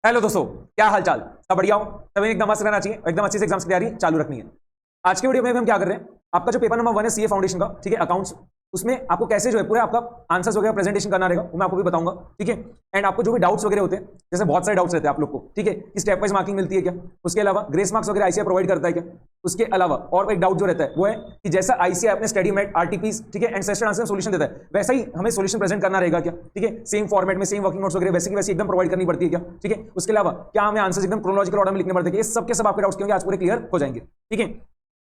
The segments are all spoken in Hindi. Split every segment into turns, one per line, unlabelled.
हेलो दोस्तों, क्या हाल चाल। सब बढ़िया हो? सब एकदम मस्त रहना चाहिए, एकदम अच्छे से एग्जाम्स की तैयारी चालू रखनी है। आज के वीडियो में भी हम क्या कर रहे हैं, आपका जो पेपर नंबर 1 है सीए फाउंडेशन का, ठीक है, अकाउंट्स, उसमें आपको कैसे जो है पूरा आपका आंसर्स वगैरह प्रेजेंटेशन करना रहेगा, वो मैं आपको भी बताऊंगा, ठीक है। एंड आपको जो भी डाउट्स वगैरह होते हैं, जैसे बहुत सारे डाउट्स रहते हैं आप लोग को, ठीक है, कि स्टेप वाइज मार्किंग मिलती है क्या, उसके अलावा ग्रेस मार्क्स वगैरह आईसीआई प्रोवाइड करता है क्या, उसके अलावा और एक डाउट जो रहता है वो है कि जैसा आईसीआई अपने स्टडी मेट आरटीपीस, ठीक है, एंड सेशन आंसर सोल्यूशन देता है, वैसा ही हमें सोल्यूशन प्रेजेंट करना रहेगा क्या, ठीक है, सेम फॉर्मेट में सेम वर्किंग नोट्स वगैरह वैसे की वैसे एकदम प्रोवाइड करनी पड़ती है क्या, ठीक है। उसके अलावा क्या हमें आंसर्स एकदम क्रोनोलॉजिकल ऑर्डर में लिखने पड़ते हैं, ये सब के सब आपके डाउट्स क्योंकि आज पूरे क्लियर हो जाएंगे, ठीक है।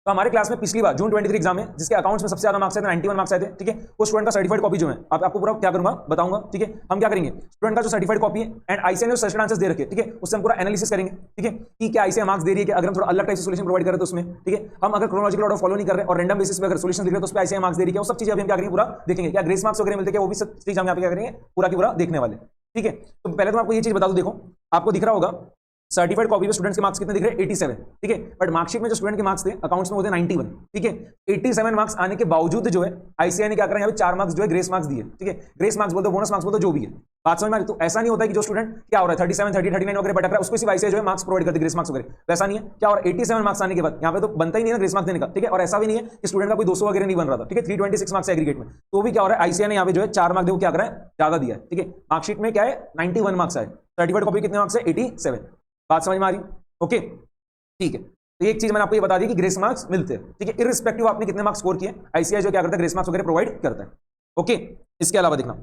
तो हमारे क्लास में पिछली बार जून 23 एग्जाम में जिसके अकाउंट्स में सबसे ज्यादा मार्क्स आए थे, 91 मार्क्स आए थे, ठीक है, वो स्टूडेंट का सर्टिफाइड कॉपी जो है आपको पूरा क्या करूंगा बताऊंगा, ठीक है। हम क्या करेंगे, स्टूडेंट का जो सर्टिफाइड कॉपी है एंड आईसीआई ने जो सेशन आंसर्स दे रखे, ठीक है, उससे हम पूरा एनालिसिस करेंगे, ठीक है, कि क्या आईसीआई मार्क्स दे रही है कि अगर हम थोड़ा अलग टाइप से सोल्यूशन प्रोवाइड करें तो उसमें, ठीक है, हम अगर क्रोनोलॉजिकल ऑर्डर फॉलो नहीं कर रहे और रैंडम बेसिस पे अगर सोल्यूशन लिख रहे तो उस पे आईसीआई मार्क्स दे रही है, वो सब चीजें अभी हम क्या करेंगे पूरा देखेंगे, क्या ग्रेस मार्क्स वगैरह मिलते हैं, वो भी सब चीज हम यहाँ पे क्या करेंगे पूरा की पूरा देखने वाले, ठीक है। तो पहले तो आपको ये चीज बता दूं, देखो आपको दिख रहा होगा सर्टिफाइड कॉपी पे स्टूडेंट्स के मार्क्स कितने दिख रहे हैं, 87, ठीक है, बट मार्कशीट में जो स्टूडेंट के मार्क्स थे अकाउंट्स में होते 91, ठीक है। 87 मार्क्स आने के बावजूद जो है आईसीआई ने क्या करा, यहाँ पे 4 मार्क्स जो है ग्रेस मार्क्स दिए, ठीक है, ग्रेस मार्क्स बोलते बोनस मार्क्स बोलते जो भी है, बात समझ में आ रही। तो ऐसा नहीं होता है कि जो स्टूडेंट क्या हो रहा है 37 30 39 वगैरह भटक रहा है उसको सिर्फ आईसीआई जो है मार्क्स प्रोवाइड करती है, ग्रेस मार्क्स वगैरह, वैसा नहीं है क्या। और 87 मार्क्स आने के बाद यहाँ पे तो बनता ही नहीं है ना ग्रेस मार्क्स देने का, ठीक है। और ऐसा भी नहीं है कि स्टूडेंट का कोई 200 वगैरह नहीं बन रहा था, ठीक है, 326 मार्क्स एग्रीगेट में, तो भी क्या हो रहा है आईसीआई ने यहाँ पे जो है 4 मार्क्स देखो क्या करा है, ज्यादा दिया है, ठीक है। मार्कशीट में क्या है 91 मार्क्स आए, सर्टिफाइड कॉपी कितने मार्क्स है 87, बात समझ में आ रही, ओके, ठीक है। तो एक चीज मैंने आपको ये बता दी कि ग्रेस मार्क्स मिलते हैं, ठीक है, इररिस्पेक्टिव आपने कितने मार्क्स स्कोर किए, आईसीआई जो क्या करता है ग्रेस मार्क्स वगैरह प्रोवाइड करता है, ओके। इसके अलावा देखना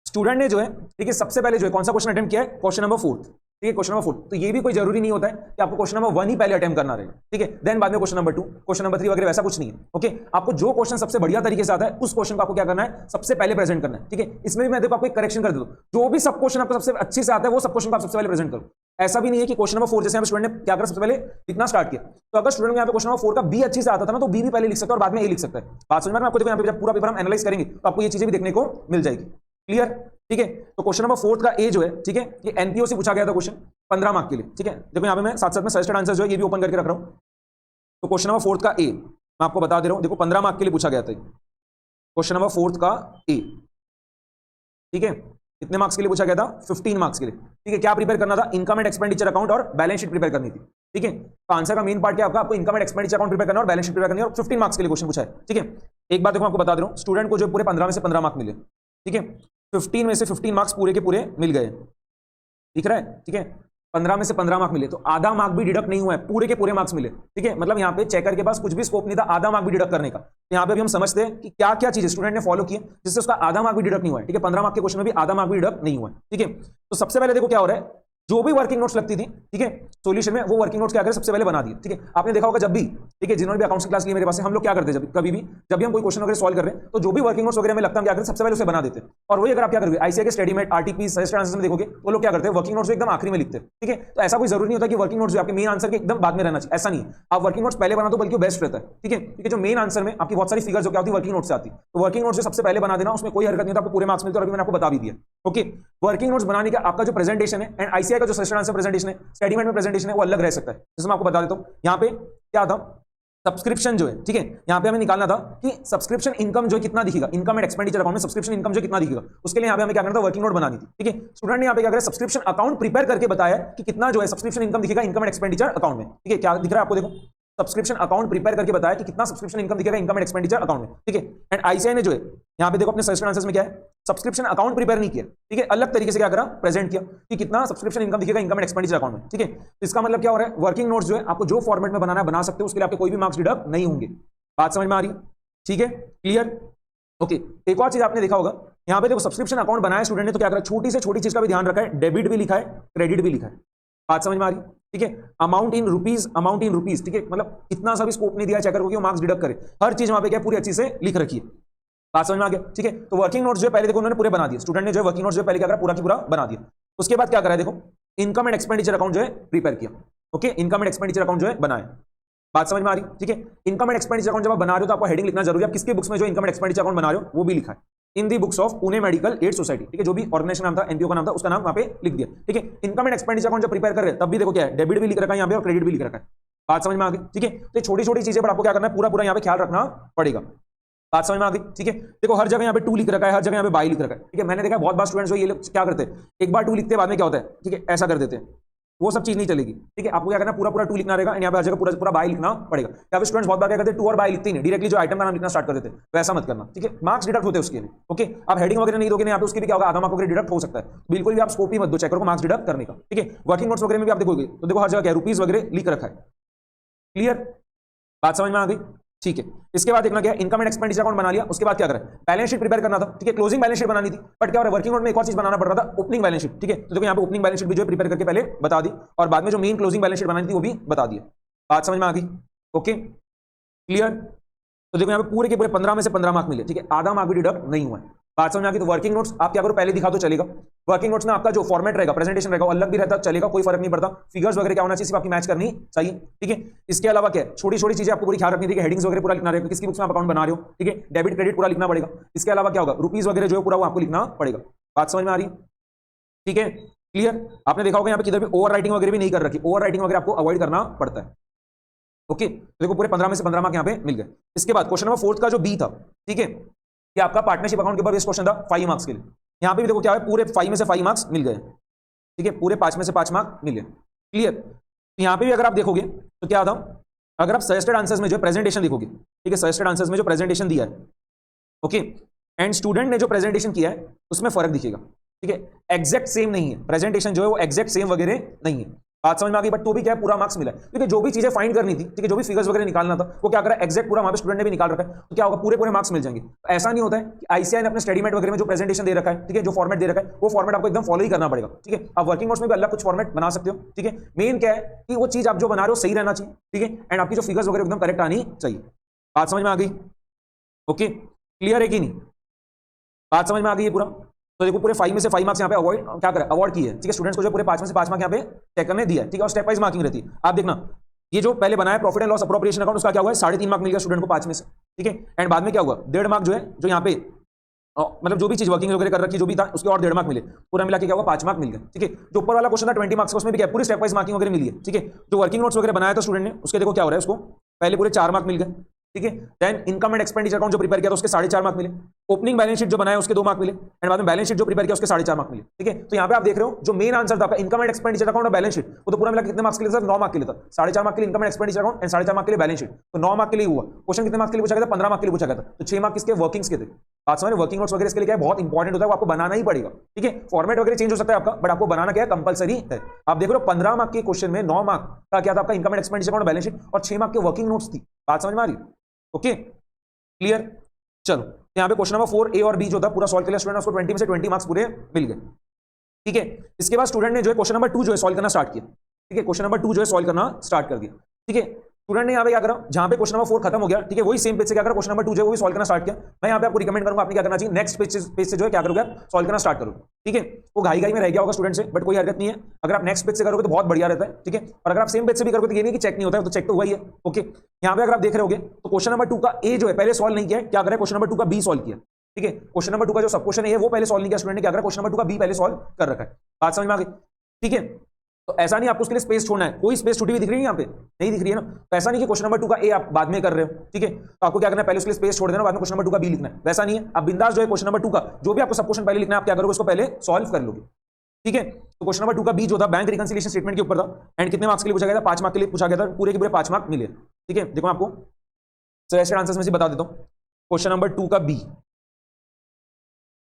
स्टूडेंट ने जो है, ठीक है, सबसे पहले जो है कौन सा क्वेश्चन अटेम्प्ट किया है, क्वेश्चन नंबर 4, ठीक है, क्वेश्चन नंबर 4। तो ये भी कोई जरूरी नहीं होता है कि आपको क्वेश्चन नंबर 1 ही पहले अटेम्प्ट करना रहेगा, ठीक है, देन बाद में क्वेश्चन नंबर 2, क्वेश्चन नंबर 3 वगैरह, वैसा कुछ नहीं है, ओके। आपको जो क्वेश्चन सबसे बढ़िया तरीके से आता है उस क्वेश्चन को आपको क्या करना है, सबसे पहले प्रेजेंट करना है, ठीक है। इसमें भी मैं देखो आपको एक करेक्शन कर दूं, जो भी सब क्वेश्चन आपको सबसे अच्छे से आता है वो सब क्वेश्चन को आप सबसे पहले प्रेजेंट करो। ऐसा भी नहीं है कि क्वेश्चन नंबर 4 जैसे स्टूडेंट ने क्या करा सबसे पहले लिखना स्टार्ट किया, तो अगर स्टूडेंट को यहाँ पे क्वेश्चन नंबर 4 का बी अच्छी से आता था ना, तो बी भी पहले लिख सकता है और बाद में ए लिख सकता है, बात समझ में। आपको देखो यहाँ पे जब पूरा पेपर हम एनालाइज करेंगे तो आपको ये चीजें भी देखने को मिल जाएगी, क्लियर, ठीक है। तो क्वेश्चन नंबर 4 का ए जो है, ठीक है, ये एनपीओ से पूछा गया था क्वेश्चन 15 मार्क के लिए, ठीक है। देखो यहाँ पे मैं साथ साथ में सजेस्टेड आंसर जो है ये भी ओपन करके रख रहा हूं। तो क्वेश्चन नंबर 4 का ए मैं आपको बता दे रहा हूं, देखो 15 मार्क के लिए पूछा गया था क्वेश्चन नंबर 4 का ए, ठीक है। कितने मार्क्स के लिए पूछा गया था, 15 मार्क्स के लिए, ठीक है। क्या प्रिपेयर करना था, इनकम एंड एक्सपेंडिचर अकाउंट और बैलेंस शीट प्रिपेयर करनी थी, ठीक है। तो आंसर का मेन पार्ट क्या आपका, आपको income and expenditure account prepare करना और बैलेंस शीट प्रिपेयर करनी है, और 15 मार्क्स के लिए क्वेश्चन पूछा है, ठीक है। एक बात देखो आपको बता दे रहा हूं, स्टूडेंट को जो पूरे 15 में से 15 मार्क मिले, ठीक है, 15 में से 15 मार्क्स पूरे के पूरे मिल गए, दिख रहा है, ठीक है। 15 में से 15 मार्क मिले तो आधा मार्क भी डिडक्ट नहीं हुआ है, पूरे के पूरे मार्क्स मिले, ठीक है। मतलब यहाँ पे चेकर के पास कुछ भी स्कोप नहीं था आधा मार्क भी डिडक्ट करने का। तो यहाँ पे भी हम समझते हैं कि क्या क्या चीजें स्टूडेंट ने फॉलो की जिससे उसका आधा मार्क भी डिडक्ट नहीं हुआ है, ठीक है। 15 मार्क के क्वेश्चन में भी आधा मार्क भी डिडक्ट नहीं हुआ है, ठीक है। तो सबसे पहले देखो क्या हो रहा है, जो भी वर्किंग नोट्स लगती थी, ठीक है, सॉल्यूशन में, वो वर्किंग नोट्स क्या करें सबसे पहले बना दिए, ठीक है। आपने देखा होगा जब भी, ठीक है, जिन्होंने भी अकाउंट्स की क्लास ली मेरे पास, हम लोग क्या करते हैं जब कभी भी जब भी हम कोई क्वेश्चन वगैरह सॉल्व कर रहे हैं तो जो भी वर्किंग नोट्स वगैरह में लगता है क्या करते हैं सबसे पहले उसे बना देते हैं। और वही अगर आप क्या करोगे आईसीआई के study mat RTP suggested answer में देखोगे वो लोग क्या करते हैं वर्किंग नोट्स एकदम आखिरी में लिखते हैं, ठीक है। तो ऐसा कोई जरूरी नहीं होता कि वर्किंग नोट्स जो आपके मेन आंसर के एकदम बाद में रहना चाहिए, ऐसा नहीं है। आप वर्किंग नोट्स पहले बना दो बल्कि बेस्ट रहता है, ठीक है, क्योंकि जो मेन आंसर में आपकी बहुत सारी फिगर्स जो क्या होती है वर्किंग नोट्स से आती है, तो वर्किंग नोट्स सबसे पहले बना देना, उसमें कोई हरकत नहीं होता, आपको पूरे मार्क्स मिलते हैं, और अभी मैंने आपको बता भी दिया, ओके। वर्किंग नोट्स बनाने का आपका जो प्रेजेंटेशन है एंड आईसीआई का जो सजेस्टेड आंसर प्रेजेंटेशन है, स्टडी मेट में प्रेजेंटेशन है, वो अलग रह सकता है। जैसे मैं आपको बता देता हूं यहाँ पे क्या था, सब्सक्रिप्शन जो है, ठीक है, यहाँ पे हमें निकालना था कि सब्सक्रिप्शन इनकम जो कितना दिखेगा, इनकम एंड एक्सपेंडिचर अकाउंट में सब्सक्रिप्शन इनकम जो कितना दिखेगा, उसके लिए यहाँ पे हमें क्या करना था वर्किंग नोट बनानी थी, ठीक है। स्टूडेंट ने यहाँ पे क्या करा सब्सक्रिप्शन अकाउंट प्रिपेयर करके बताया कि कितना जो है सब्सक्रिप्शन इनकम दिखेगा इनकम एंड एक्सपेंडिचर अकाउंट में, ठीक है। क्या दिख रहा है आपको, देखो सब्सक्रिप्शन अकाउंट प्रिपेयर करके बताया कि कितना सब्सक्रिप्शन इनकम दिखेगा इनकम एंड एक्सपेंडिचर अकाउंट में, ठीक है। एंड आईसीआई ने जो है यहाँ पे देखो अपने सजेस्टेड आंसर्स में क्या है, सब्सक्रिप्शन अकाउंट प्रिपेयर नहीं किया, ठीक है, अलग तरीके से क्या करा प्रेजेंट किया कि कितना सब्सक्रिप्शन इनकम दिखेगा इनकम एंड एक्सपेंडिचर अकाउंट में, ठीक है। तो इसका मतलब क्या हो रहा है, वर्किंग नोट्स जो है आपको जो फॉर्मेट में बनाना है बना सकते हो, उसके लिए आपके कोई भी मार्क्स डिडक्ट नहीं होंगे, बात समझ में आ रही है, ठीक है, क्लियर, ओके। एक और चीज आपने देखा होगा यहाँ पे देखो सब्सक्रिप्शन अकाउंट बनाया स्टूडेंट ने तो क्या करा, छोटी से छोटी चीज का भी ध्यान रखा है, डेबिट भी लिखा है क्रेडिट भी लिखा है, बात समझ में आ रही है, ठीक है। अमाउंट इन रुपीज, ठीक है, मतलब इतना सा भी स्कोप नहीं दिया चेकर को कि वो मार्क्स डिडक्ट करे, हर चीज वहां पे क्या पूरी अच्छी से लिख रखी है, बात समझ में आ गया, ठीक है। तो वर्किंग नोट्स जो है पहले देखो उन्होंने पूरे बना दिए, स्टूडेंट ने जो वर्किंग नोट्स जो पहले क्या करा पूरा की पूरा बना दिया। उसके बाद क्या करा है, देखो इनकम एंड एक्सपेंडिचर अकाउंट जो है प्रिपेयर किया, okay, income and expenditure account जो है बनाया, बात समझ में आ रही, ठीक है। इनकम एंड एक्सपेंडिचर अकाउंट जब आप बना रहे हो तो आपको हेडिंग लिखना जरूरी है, आप किसके बुक्स में जो इनकम एंड एक्सपेंडिचर अकाउंट बना रहे हो वो भी लिखा है, in the books of Pune medical aid society, ठीक है, जो भी ऑर्गेनाइजेशन नाम था एनपीओ का नाम था उसका नाम वहां पे लिख दिया, ठीक है। इनकम एंड एक्सपेंडिचर अकाउंट जब प्रिपेयर कर रहे हैं तब भी देखो क्या है, डेबिट भी लिख रखा है यहाँ पे और क्रेडिट भी लिख रखा है, बात समझ में आ गई, ठीक है। तो छोटी छोटी चीजें पर आपको क्या करना है पूरा पूरा यहाँ पे ख्याल रखना पड़ेगा। बात समझ में आ गई? ठीक है, देखो हर जगह यहाँ पे 2 लिख रखा है, हर जगह यहाँ पे बाई लिख रखा है। ठीक है, मैंने देखा बहुत बार स्टूडेंट्स जो ये लोग क्या करते हैं, एक बार 2 लिखते हैं, बाद में क्या होता है, ठीक है, ऐसा कर देते हैं। वो सब चीज नहीं चलेगी। ठीक है, आपको क्या करना, पूरा 2 लिखना रहेगा, यहाँ पे हर जगह पूरा बाई लिखना पड़ेगा। यहाँ पे स्टूडेंट्स बहुत बार क्या करते हैं, 2 और बाई लिखते ही नहीं, डायरेक्टली जो आइटम का नाम लिखना स्टार्ट कर देते हैं। तो ऐसा मत करना। ठीक है, मार्क्स डिडक्ट होते हैं उसके लिए। ओके, आप हेडिंग वगैरह नहीं दोगे ना यहाँ पे, उसके भी क्या होगा, आधा मार्क वगैरह डिडक्ट हो सकता है। बिल्कुल भी आप स्कोप ही मत दो चेकर को मार्क्स डिडक्ट करने का। ठीक है, वर्किंग नोट्स वगैरह में भी आप देखोगे तो देखो हर जगह क्या रुपीज वगैरह लिख रखा है। क्लियर, बात समझ में आ गई? ठीक है, इसके बाद देखना क्या है, इनकम एंड एक्सपेंडिचर अकाउंट बना लिया, उसके बाद क्या करें, बैलेंस शीट प्रिपेयर करना था। ठीक है, क्लोजिंग बैलेंस शीट बनानी थी, बट क्या हो रहा है, वर्किंग नोट में एक और चीज बनाना पड़ रहा था, ओपनिंग बैलेंस शीट। ठीक है, तो देखो यहाँ पे ओपनिंग बैलेंस शीट भी जो है प्रिपेयर करके पहले बता दी, और बाद में जो मेन क्लोजिंग बैलेंस शीट बनानी थी वो भी बता दी। बात समझ में आ गई? Okay, clear. तो देखो यहाँ पे पूरे के पूरे 15 में से 15 मार्क मिले। ठीक है, आधा मार्क भी डिडक्ट नहीं हुआ है। बात समझ में आ गई? तो वर्किंग नोट्स आप क्या करो, पहले दिखा तो चलेगा। वर्किंग नोट्स में आपका जो फॉर्मेट रहेगा, प्रेजेंटेशन रहेगा, वो अलग भी रहता चलेगा, कोई फर्क नहीं पड़ता। फिगर्स वगैरह क्या होना चाहिए, सिर्फ आपकी मैच करनी चाहिए। ठीक है, इसके अलावा क्या है, छोटी छोटी चीजें आपको पूरी ख्याल रखनी थी, हेडिंग्स वगैरह पूरा लिखना रहेगा, किसकी बुक्स में आप अकाउंट बना रहे हो। ठीक है, डेबिट क्रेडिट पूरा लिखना पड़ेगा। इसके अलावा क्या होगा, रुपीज वगैरह जो है पूरा वो आपको लिखना पड़ेगा। बात समझ में आ रही? ठीक है, क्लियर। आपने देखा होगा यहाँ पे किधर भी ओवर राइटिंग वगैरह भी नहीं कर रखी, ओवर राइटिंग वगैरह आपको अवॉइड करना पड़ता है। ओके, तो देखो पूरे 15 में से 15 मार्क यहाँ पे मिल गए। इसके बाद क्वेश्चन नंबर 4 का जो बी था, ठीक है, कि आपका पार्टनरशिप अकाउंट के ऊपर बेस्ड क्वेश्चन था 5 मार्क्स के लिए। यहाँ पे भी देखो क्या है, पूरे 5 में से 5 मार्क्स मिल गए। ठीक है, पूरे 5 में से 5 मार्क मिले। क्लियर। तो यहाँ पे भी अगर आप देखोगे तो क्या था, अगर आप सजेस्टेड आंसर्स में जो प्रेजेंटेशन देखोगे, ठीक है, सजेस्टेड आंसर्स में जो प्रेजेंटेशन दिया है, ओके, एंड स्टूडेंट ने जो प्रेजेंटेशन किया है उसमें फर्क दिखेगा। ठीक है, एग्जैक्ट सेम नहीं है, प्रेजेंटेशन जो है वो एग्जैक्ट सेम वगैरह नहीं है। बात समझ में आ गई? बट तो भी क्या है, पूरा मार्क्स मिला है, क्योंकि जो भी चीजें फाइंड करनी थी, ठीक है, जो भी फिगर्स वगैरह निकालना था, वो क्या करा, एग्जैक्ट पूरा वहां पे स्टूडेंट ने भी निकाल रखा है, तो क्या होगा, पूरे मार्क्स मिल जाएंगे। तो ऐसा नहीं होता है कि आईसीआई ने अपने स्टडीमेट वगैरह में जो प्रेजेंटेशन दे रखा है, ठीक है, जो फॉर्मेट दे रखा है, वो फॉर्मेट आपको एकदम फॉलो ही करना पड़ेगा। ठीक है, आप वर्किंग नोट्स में भी अलग कुछ फॉर्मेट बना सकते हो। ठीक है, मेन क्या है कि वो चीज आप जो बना रहे हो सही रहना चाहिए। ठीक है, एंड आपकी जो फिगर्स वगैरह एकदम करेक्ट आनी चाहिए। बात समझ में आ गई? ओके, क्लियर है कि नहीं? बात समझ में आ गई है पूरा? तो देखो पूरे 5 में से 5 मार्क्स यहाँ पे अवॉइड क्या करें, अवॉर्ड की है। ठीक है, स्टूडेंट्स को जो पूरे 5 में से 5 मार्क यहाँ पे चेक करने दिया है। ठीक है, और स्टेप वाइज मार्किंग रहती है। आप देखना, ये जो पहले बनाया profit and loss appropriation account, उसका क्या हुआ है, 3.5 मार्क मिल गया स्टूडेंट को 5 में से। ठीक है, एंड बाद में क्या हुआ, 1.5 मार्क जो है, जो यहाँ पे मतलब जो भी चीज वर्किंग वगैरह कर रखी, जो भी था उसके और 1.5 मार्क मिले, पूरा मिला के क्या हुआ, 5 मार्क मिल गए। ठीक है, जो ऊपर वाला क्वेश्चन था 20 मार्क्स का, उसमें भी क्या पूरी स्टेप वाइज मार्किंग वगैरह मिली है। ठीक है, जो वर्किंग नोट्स वगैरह बनाया था स्टूडेंट ने, उसके देखो क्या हो रहा है, उसको पहले पूरे 4 मार्क मिल गए। ठीक है, then income and expenditure account जो प्रिपेयर किया था उसके 4.5 मार्क मिले। ओपनिंग बैलेंस शीट जो बनाया उसके 2 मार्क मिले, एंड बाद में बैलेंस शीट जो प्रिपेयर किया उसके 4.5 मार्क मिले। ठीक है, तो यहाँ पे आप देख रहे हो जो मेन आंसर था आपका इनकम एंड एक्सपेंडिचर अकाउंट और बैलेंस शीट, वो तो पूरा मिला कितने मार्क्स के लिए था, 9 मार्क के लिए था। 4.5 मार्क के लिए income and expenditure account and 4.5 mark के लिए बैलेंस शीट, तो 9 मार्क के लिए हुआ। क्वेश्चन कितने मार्क्स के लिए पूछा गया था, 15 मार्क के लिए पूछा गया था, तो 6 मार्क किसके, वर्किंग्स के थे। बात समझ, वर्किंग नोट्स वगैरह इसके लिए क्या है, बहुत इंपॉर्टेंट होता है, वो आपको बनाना ही पड़ेगा। ठीक है, फॉर्मेट वगैरह चेंज हो सकता है आपका, बट आपको बनाना क्या है, कंपलसरी है। आप देख रहे हो 15 मार्क के क्वेश्चन में 9 मार्क का क्या था आपका, income and expenditure account balance sheet, और 6 मार्क के वर्किंग नोट्स थी। बात समझ में आ रही? Okay, clear. चलो, यहाँ पे क्वेश्चन नंबर 4 ए और बी जो था पूरा सॉल्व किया स्टूडेंट, उसको 20 में से 20 मार्क्स पूरे मिल गए। ठीक है, इसके बाद स्टूडेंट ने जो है क्वेश्चन नंबर 2 जो है सॉल्व करना स्टार्ट किया। ठीक है, क्वेश्चन नंबर 2 जो है सॉल्व करना स्टार्ट कर दिया। ठीक है, स्टूडेंट ने यहाँ पे क्या करा, जहां पे क्वेश्चन नंबर 4 खत्म हो गया, ठीक है, वही सेम पेज से क्या करा, क्वेश्चन नंबर 2 जो है वो भी सॉल्व करना स्टार्ट किया। मैं यहाँ पे आपको रिकमेंड करूंगा आपने क्या करना चाहिए, नेक्स्ट पेज से जो है क्या करोगे, सॉल्व करना स्टार्ट करोगे। ठीक है, वो घाई में रह गया होगा स्टूडेंट से, बट कोई हरकत नहीं है, अगर आप नेक्स्ट पेज से करोगे तो बहुत बढ़िया रहता है। ठीक है, और अगर आप सेम पेज से भी करोगे तो ये नहीं कि चेक नहीं होता है, तो चेक तो हुआ ही है। ओके, यहाँ पे अगर आप देख रहे होगे तो क्वेश्चन नंबर 2 का ए जो है पहले सॉल्व नहीं किया, क्या करें, क्वेश्चन नंबर 2 का बी सॉल्व किया। ठीक है, क्वेश्चन नंबर 2 का जो सब क्वेश्चन है वो पहले सॉल्व नहीं किया स्टूडेंट ने, क्या करा, क्वेश्चन नंबर 2 का बी पहले सॉल्व कर रखा है। बात समझ में आ गई? ठीक है, तो ऐसा नहीं आपको उसके लिए स्पेस छोड़ना है, कोई स्पेस छुट्टी हुई दिख रही है यहाँ पे, नहीं दिख रही है ना, तो ऐसा नहीं कि क्वेश्चन नंबर 2 का ए आप बाद में कर रहे हो। ठीक है, तो आपको क्या करना है, पहले उसके लिए स्पेस छोड़ देना, बाद में क्वेश्चन नंबर 2 का बी लिखना है, वैसा नहीं है। आप बिंदास जो है क्वेश्चन नंबर 2 का जो भी आपको सब क्वेश्चन पहले लिखना है, आप क्या करोगे, उसको पहले सॉल्व कर लोगे। ठीक है, तो क्वेश्चन नंबर 2 का बी जो था बैंक रिकंसिलिएशन स्टेटमेंट के ऊपर था, एंड कितने मार्क्स के लिए पूछा गया था, 5 मार्क के लिए पूछा गया था, पूरे के पूरे 5 मार्क मिले। ठीक है, देखो आपको सजेस्टेड आंसर्स में से बता देता हूं, क्वेश्चन नंबर 2 का बी,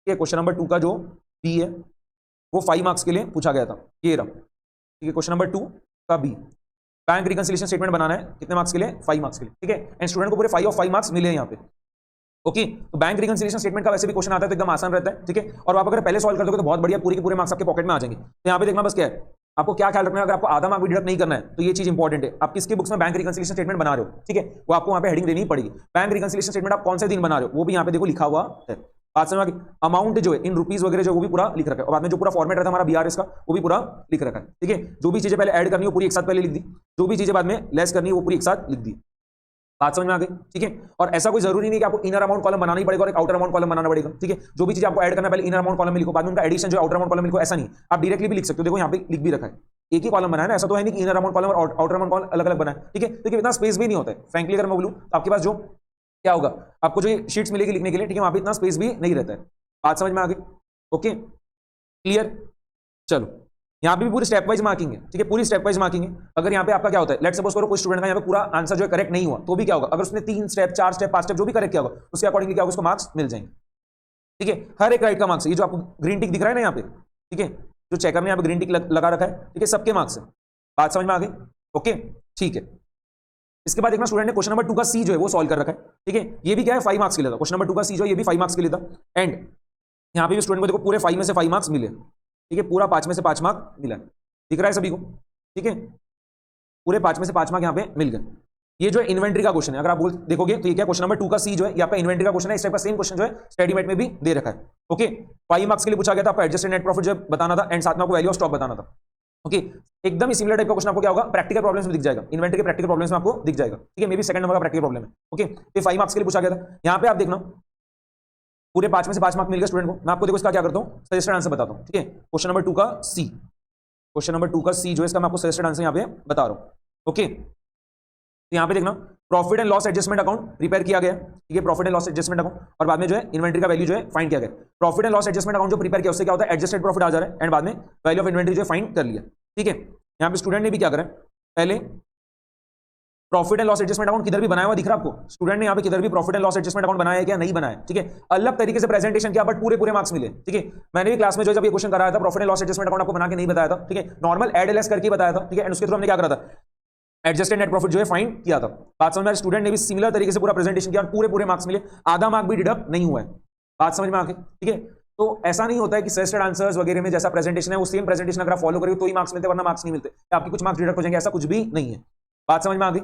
क्वेश्चन नंबर 2 का जो बी है वो 5 मार्क्स के लिए पूछा गया था, ये रहा। ठीक है, क्वेश्चन नंबर 2 का बी, बैंक रिकंसिलिएशन स्टेटमेंट बनाना है, कितने मार्क्स के लिए, 5 मार्क्स के लिए। ठीक है, एंड स्टूडेंट को पूरे 5 ऑफ 5 मार्क्स मिले हैं यहाँ पे। ओके, तो बैंक रिकंसिलिएशन स्टेटमेंट का वैसे भी क्वेश्चन आता है तो एकदम आसान रहता है। ठीक है, और आप अगर पहले सॉल्व कर दोगे तो बहुत बढ़िया, पूरे के पूरे मार्क्स आपके पॉकेट में आ जाएंगे। तो यहाँ पे देखना बस क्या है, आपको क्या ख्याल रखना है, अगर आपको आधा मार्क भी डिडक्ट नहीं करना है तो ये चीज इंपॉर्टेंट है, आप किसकी बुक्स में बैंक रिकंसिलिएशन स्टेटमेंट बना रहे हो। ठीक है, वो आपको वहाँ पे हेडिंग देनी पड़ेगी, बैंक रिकंसिलिएशन स्टेटमेंट आप कौन से दिन बना रहे हो, वो भी यहाँ पे देखो लिखा हुआ है। बात समझ में आ गई? अमाउंट जो है इन रुपीज वगैरह जो वो भी पूरा लिख रखा है, और बाद में जो पूरा फॉर्मेट रहता है हमारा बीआरएस का वो भी पूरा लिख रखा है। ठीक है, जो भी चीजें पहले ऐड करनी है वो पूरी एक साथ पहले लिख दी, जो भी चीजें बाद में लेस करनी है वो पूरी एक साथ लिख दी। बात समझ में आ गई? ठीक है, और ऐसा कोई जरूरी नहीं कि आपको इनर अमाउंट कॉलम बनाना ही पड़ेगा और एक आउटर अमाउंट कॉलम बनाना पड़ेगा। ठीक है, जो भी चीज आपको ऐड करना पहले इनर अमाउंट कॉलम में लिखो, बाद में उनका एडिशन जो आउटर अमाउंट कॉलम में लिखो, ऐसा नहीं, आप डायरेक्टली भी लिख सकते हो। देखो यहाँ पे लिख भी रखा है, एक ही कॉलम बनाया ना, ऐसा तो है नहीं कि इनर अमाउंट कॉलम और आउटर अमाउंट कॉलम अलग अलग बनाए। ठीक है, तो इतना स्पेस भी नहीं होता है फ्रैंकली, अगर मैं बोलूं तो आपके पास जो क्या होगा, आपको जो शीट्स मिलेगी लिखने के लिए, ठीक है, वहां पे इतना स्पेस भी नहीं रहता है। बात समझ में आ गई? Okay clear. चलो यहाँ पे भी पूरी स्टेप वाइज मार्किंग है, ठीक है, पूरी स्टेप वाइज मार्किंग है। अगर यहाँ पे आपका क्या होता है, लेट्स सपोज करो कोई स्टूडेंट का यहाँ पे पूरा आंसर जो है करेक्ट नहीं हुआ, तो भी क्या होगा, अगर उसने 3 स्टेप 4 स्टेप 5 स्टेप जो भी करेक्ट किया होगा उसके अकॉर्डिंगली क्या होगा, उसको मार्क्स मिल जाएंगे। ठीक है, हर एक राइट का मार्क्स, ये जो आपको ग्रीन टिक दिख रहा है ना यहाँ पे, ठीक है, जो चेकर में यहाँ पे ग्रीन टिक लगा रखा है, ठीक है, सबके मार्क्स है। बात समझ में आ गई? ओके ठीक है। इसके बाद देखना स्टूडेंट ने क्वेश्चन नंबर 2 का सी जो है वो सॉल्व कर रखा है, ठीक है, ये भी क्या है 5 मार्क्स के लिए था। क्वेश्चन नंबर 2 का सी जो है ये भी 5 मार्क्स के लिए था। एंड यहाँ पे भी स्टूडेंट को देखो पूरे 5 में से 5 मार्क्स मिले, ठीक है, पूरा 5 में से 5 मार्क मिला, दिख रहा है सभी को, ठीक है, पूरे 5 में से 5 मार्क यहाँ पे मिल गए। ये जो है इन्वेंट्री का क्वेश्चन है, अगर आप देखोगे तो ये क्या क्वेश्चन नंबर 2 का सी जो है ये आपका इन्वेंट्री का क्वेश्चन है। इस टाइप का सेम क्वेश्चन जो है स्टडीमेट में भी दे रखा है। ओके 5 मार्क्स के लिए पूछा गया था, आपको एडजस्टेड नेट प्रॉफिट जो बताना था एंड साथ में आपको वैल्यू ऑफ स्टॉक बताना था। ओके एकदम सिमिलर टाइप का क्वेश्चन आपको क्या होगा, प्रैक्टिकल प्रॉब्लम्स में दिख जाएगा, इन्वेंट्री के प्रैक्टिकल प्रॉब्लम्स में आपको दिख जाएगा, ठीक है, मे बी सेकंड नंबर का प्रैक्टिकल प्रॉब्लम है। ओके ये 5 मार्क्स के लिए पूछा गया था। यहाँ पे आप देखना पूरे 5 में से 5 मार्क मिल गए स्टूडेंट को। मैं आपको देखो इसका क्या करता हूँ, सजेस्टेड आंसर बताता हूँ, ठीक है, क्वेश्चन नंबर 2 का सी, क्वेश्चन नंबर 2 का सी जो है इसका मैं आपको सजेस्टेड आंसर यहाँ पे बता रहा हूँ। ओके तो यहाँ पे देखना profit and loss adjustment account prepare किया गया, ठीक है, profit and loss adjustment account, और बाद में जो है इन्वेंट्री का वैल्यू जो है फाइंड किया गया। Profit and loss adjustment account जो प्रिपेयर किया उससे क्या होता है, एडजस्टेड प्रॉफिट आ जा रहा है एंड बाद में वैल्यू ऑफ इन्वेंट्री जो है फाइंड कर लिया, ठीक है। यहाँ पे स्टूडेंट ने भी क्या करा, पहले profit and loss adjustment account किधर भी बनाया हुआ दिख रहा है आपको, स्टूडेंट ने यहाँ पे किधर भी profit and loss adjustment account बनाया है क्या, नहीं बनाया, ठीक है, अलग तरीके से प्रेजेंटेशन किया बट पूरे मार्क्स मिले, ठीक है। मैंने भी क्लास में जो जब ये क्वेश्चन कराया था profit and loss adjustment account आपको बना के नहीं बताया था, ठीक है, नॉर्मल एड एलएस करके बताया था, ठीक है, एंड उसके थ्रू हमने क्या करा था, एडजस्टेड नेट प्रॉफिट जो है फाइंड किया था। बात समझ में, स्टूडेंट ने भी सिमिलर तरीके से पूरा प्रेजेंटेशन किया और पूरे मार्क्स मिले, आधा मार्क भी डिडक्ट नहीं हुआ है। बात समझ में आ गई, ठीक है। तो ऐसा नहीं होता है कि सजेस्टेड आंसर्स वगैरह में जैसा प्रेजेंटेशन है वो सेम प्रेजेंटेशन अगर आप फॉलो करोगे तो ही मार्क्स मिलते, वरना मार्क्स नहीं मिलते, आपकी कुछ मार्क्स डिडक्ट हो जाएंगे, ऐसा कुछ भी नहीं है। बात समझ में आ गई,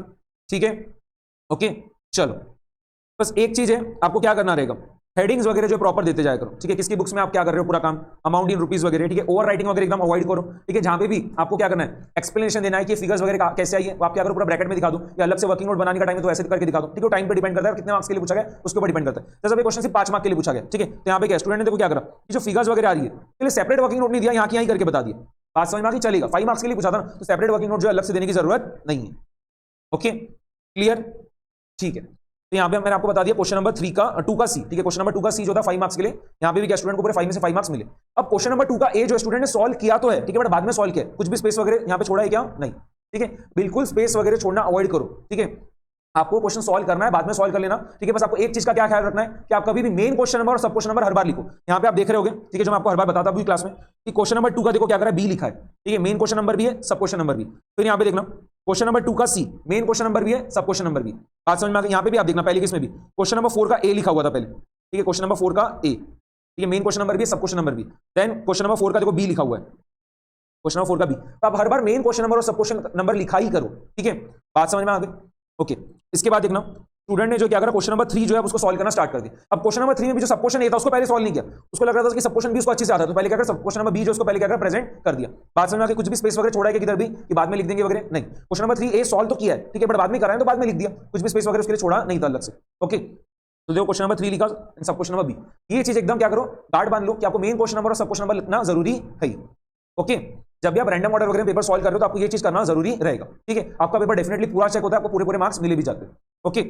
ठीक है। ओके चलो बस एक चीज है, आपको क्या करना रहेगा, हेडिंग्स वगैरह जो प्रॉपर देते जाया करो, ठीक है। किसकी बुक्स में आप क्या कर रहे हो पूरा काम, अमाउंट इन रुपीज वगैरह, ठीक है, ओवर राइटिंग वगैरह एकदम अवॉइड करो, ठीक है। जहां पे भी आपको क्या करना है, एक्सप्लेनेशन देना है कि फिगर्स वगैरह कैसे आई है, आप क्या करो पूरा ब्रैकेट में दिखा दो, या अलग से वर्किंग नोट बनाने का टाइम है तो ऐसे करके दिखा दो, ठीक है। टाइम पे डिपेंड करता है कितने मार्क्स के लिए पूछा गया उसके ऊपर डिपेंड करता है। जैसे क्वेश्चन सिर्फ 5 मार्क्स के लिए पूछा गया, ठीक है, तो यहाँ पे क्या स्टूडेंट ने देखो क्या करा, जो फिगर्स वगैरह आ रही है सेपरेट वर्किंग नोट नहीं दिया, यहाँ की यहाँ करके बता दिया। बात समझ में आ गई, चलेगा। 5 मार्क्स के लिए पूछा था तो सेपरेट वर्किंग नोट जो अलग से देने की जरूरत नहीं है। ओके क्लियर, ठीक है। तो यहाँ पे मैंने आपको बता दिया क्वेश्चन नंबर 3 का 2 का सी, ठीक है, क्वेश्चन नंबर 2 का सी जो था 5 मार्क्स के लिए, यहाँ पे भी क्या स्टूडेंट को पूरे 5 में से 5 मार्क्स मिले। अब क्वेश्चन नंबर 2 का ए जो स्टूडेंट ने सॉल्व किया तो है, ठीक है, बट बाद में सॉल्व किया, कुछ भी स्पेस वगैरह यहाँ पे छोड़ा है क्या, नहीं, ठीक है, बिल्कुल स्पेस वगैरह छोड़ना अवॉइड करो, ठीक है। आपको क्वेश्चन सॉल्व करना है, बाद में सॉल्व कर लेना, ठीक है। बस आपको एक चीज का क्या ख्याल रखना है कि आप कभी भी मेन क्वेश्चन नंबर और सब क्वेश्चन नंबर हर बार लिखो। यहाँ पे आप देख रहे होगे, ठीक है, जो मैं आपको हर बार बताता हूँ क्लास में कि क्वेश्चन नंबर 2 का देखो क्या करा है, बी लिखा है, ठीक है, मेन क्वेश्चन नंबर भी है सब क्वेश्चन नंबर भी। फिर यहाँ पे देखना क्वेश्चन नंबर 2 का सी, मेन क्वेश्चन नंबर भी है सब क्वेश्चन नंबर भी। बात समझ में आ गई, यहाँ पे भी आप देखना पहले किसमें भी क्वेश्चन नंबर 4 का ए लिखा हुआ था पहले, ठीक है, क्वेश्चन नंबर 4 का ए, ठीक है, मेन क्वेश्चन नंबर भी है सब क्वेश्चन नंबर भी। देन क्वेश्चन नंबर 4 का देखो बी लिखा हुआ है, क्वेश्चन नंबर 4 का बी। तो आप हर बार मेन क्वेश्चन नंबर और सब क्वेश्चन नंबर लिखा ही करो, ठीक है। बात समझ में आ गई, ओके। इसके बाद देखना स्टूडेंट ने जो क्या करा, क्वेश्चन नंबर 3 जो है उसको सॉल्व करना स्टार्ट कर दिया। अब क्वेश्चन नंबर 3 में भी जो सब क्वेश्चन ए था उसको पहले सॉल्व नहीं किया, उसको लग रहा था कि सब क्वेश्चन भी उसको अच्छे से आता है, तो पहले क्या कर, सब क्वेश्चन नंबर बी जो उसको पहले क्या कर प्रेजेंट कर दिया। बात समझ में आ गई, कुछ भी स्पेस वगैरह छोड़ा है कि किधर भी कि बाद में लिख देंगे वगैरह, नहीं। क्वेश्चन नंबर 3 ए सॉल्व तो किया है, ठीक है, बट बाद में कराएं तो बाद में लिख दिया, कुछ भी स्पेस वगैरह उसके लिए छोड़ा नहीं था अलग से। ओके तो देखो क्वेश्चन नंबर 3 लिखा, सब क्वेश्चन नंबर बी, ये चीज एकदम क्या करो, गार्ड बांध लो कि आपको मेन क्वेश्चन नंबर और सब क्वेश्चन नंबर लिखना जरूरी है। ओके जब भी आप रैंडम ऑर्डर वगैरह पेपर सॉल्व कर रहे हो तो आपको ये चीज करना जरूरी रहेगा, ठीक है। आपका पेपर डेफिनेटली पूरा चेक होता है, आपको पूरे मार्क्स मिले भी जाते हैं। ओके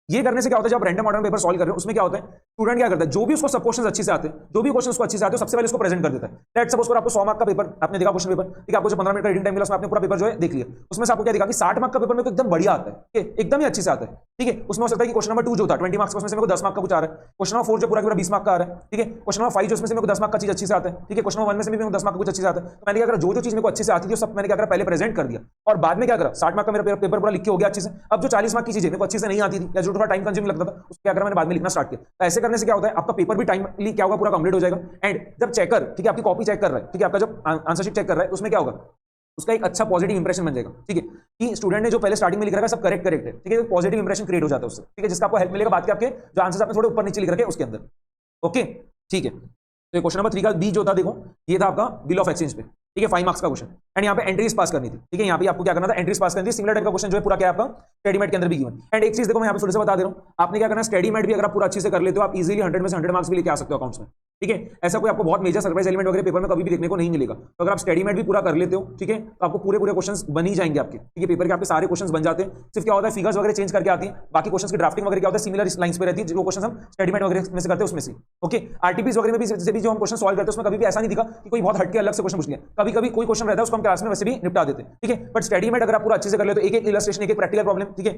ये करने से क्या होता है, जब आप रैंडम ऑर्डर पेपर सॉल्व कर रहे हो उसमें क्या होता है, स्टूडेंट क्या करता है, जो भी उसको सब क्वेश्चन अच्छे से आते हैं, जो भी क्वेश्चन उसको अच्छे से आते हैं सबसे पहले उसको प्रेजेंट कर देता है। लेट्स सपोज आपको 100 मार्क का पेपर आपने देखा क्वेश्चन पेपर, ठीक है, आपको जो 15 मिनट का रीडिंग टाइम मिला उसमें आपने पूरा पेपर जो है देख लिया, उसमें से आपको क्या देखा कि 60 मार्क का पेपर में तो एकदम बढ़िया आता है, एकदम ही अच्छे से आता है, ठीक है। उसमें हो सकता है कि क्वेश्चन नंबर 2 जो था 20 मार्क्स, उसमें से मेरे को 10 मार्क का कुछ आ रहा है, क्वेश्चन नंबर 4 जो पूरा 20 मार्क का आ रहा है, ठीक है, क्वेश्चन नंबर 5 जो उसमें से मेरे को 10 मार्क का चीज अच्छे से आता है, ठीक है, क्वेश्चन नंबर 1 में से भी मेरे को 10 मार्क का कुछ अच्छे से आता है। तो मैंने क्या करा, जो चीज मेरे को अच्छे से आती थी सब मैंने क्या करा पहले प्रेजेंट कर दिया, और बाद में क्या करा 60 मार्क का मेरा पेपर पूरा लिख के हो गया अच्छे से। अब जो 40 मार्क की चीजें मेरे को अच्छे से नहीं आती थी या जो थोड़ा टाइम कंज्यूमिंग लगता था उसको क्या करा मैंने बाद में लिखना स्टार्ट किया। तो ऐसे करने से क्या होता है, आपका पेपर भी टाइमली क्या होगा पूरा कंप्लीट हो जाएगा। एंड जब चेकर, ठीक है, आपकी कॉपी चेक कर रहा है, ठीक है, आपका जब आंसर शीट चेक कर रहा है उसमें क्या होगा, उसका एक अच्छा पॉजिटिव इंप्रेशन बन जाएगा, ठीक है, कि स्टूडेंट ने जो पहले स्टार्टिंग में लिख रखा है सब करेक्ट है, ठीक है, पॉजिटिव इंप्रेशन क्रिएट हो जाता है उससे, ठीक है, जिसका आपको हेल्प मिलेगा बाद के आपके जो आंसर्स आपने थोड़े ऊपर नीचे लिख रखे हैं उसके अंदर। ओके ठीक है, तो क्वेश्चन नंबर 3 का बी जो था देखो ये था आपका बिल ऑफ एक्सचेंज पे, ठीक है, 5 मार्क्स का क्वेश्चन। एंड यहाँ पे एंट्रीज पास करनी थी, ठीक है, यहाँ पे आपको क्या करना था, एंट्रीज पास करनी थी। सिमिलर टाइप का क्वेश्चन जो है पूरा क्या है आपका स्टडीमेट के अंदर भी गिवन। एंड एक चीज देखो मैं यहाँ पे फिर से बता दे रहा हूँ, आपने क्या करना है, स्टडीमेट भी अगर आप पूरा अच्छे से कर लेते हो, आप इजीली 100 में से 100 मार्क्स भी लेके आ सकते हो अकाउंट्स में, ठीक है। ऐसा कोई आपको बहुत मेजर सरप्राइज एलिमेंट वगैरह पेपर में कभी भी देखने को नहीं मिलेगा। तो अगर आप स्टडीमेट भी पूरा कर लेते हो, ठीक है, तो आपको पूरे क्वेश्चंस बन ही जाएंगे आपके, ठीक है, पेपर के आपके सारे क्वेश्चंस बन जाते हैं। सिर्फ क्या होता है, फिगर्स वगैरह चेंज करके आती है, बाकी क्वेश्चंस की ड्राफ्टिंग वगैरह क्या होता है, सिमिलर लाइंस पे रहती है, जो क्वेश्चंस हम स्टडीमेट वगैरह में से करते हैं उसमें से। ओके, आरटीपीस वगैरह में भी जो हम क्वेश्चन सॉल्व करते हैं उसमें कभी भी ऐसा नहीं दिखा कि कोई बहुत हटके अलग से क्वेश्चन पूछ लिया। कभी कभी कोई क्वेश्चन रहता है उसको हम क्लास में वैसे भी निपटा देते हैं, ठीक है। बट स्टडीमेट अगर आप पूरा अच्छे से कर ले तो एक एक इलस्ट्रेशन, एक एक प्रैक्टिकल प्रॉब्लम, ठीक है,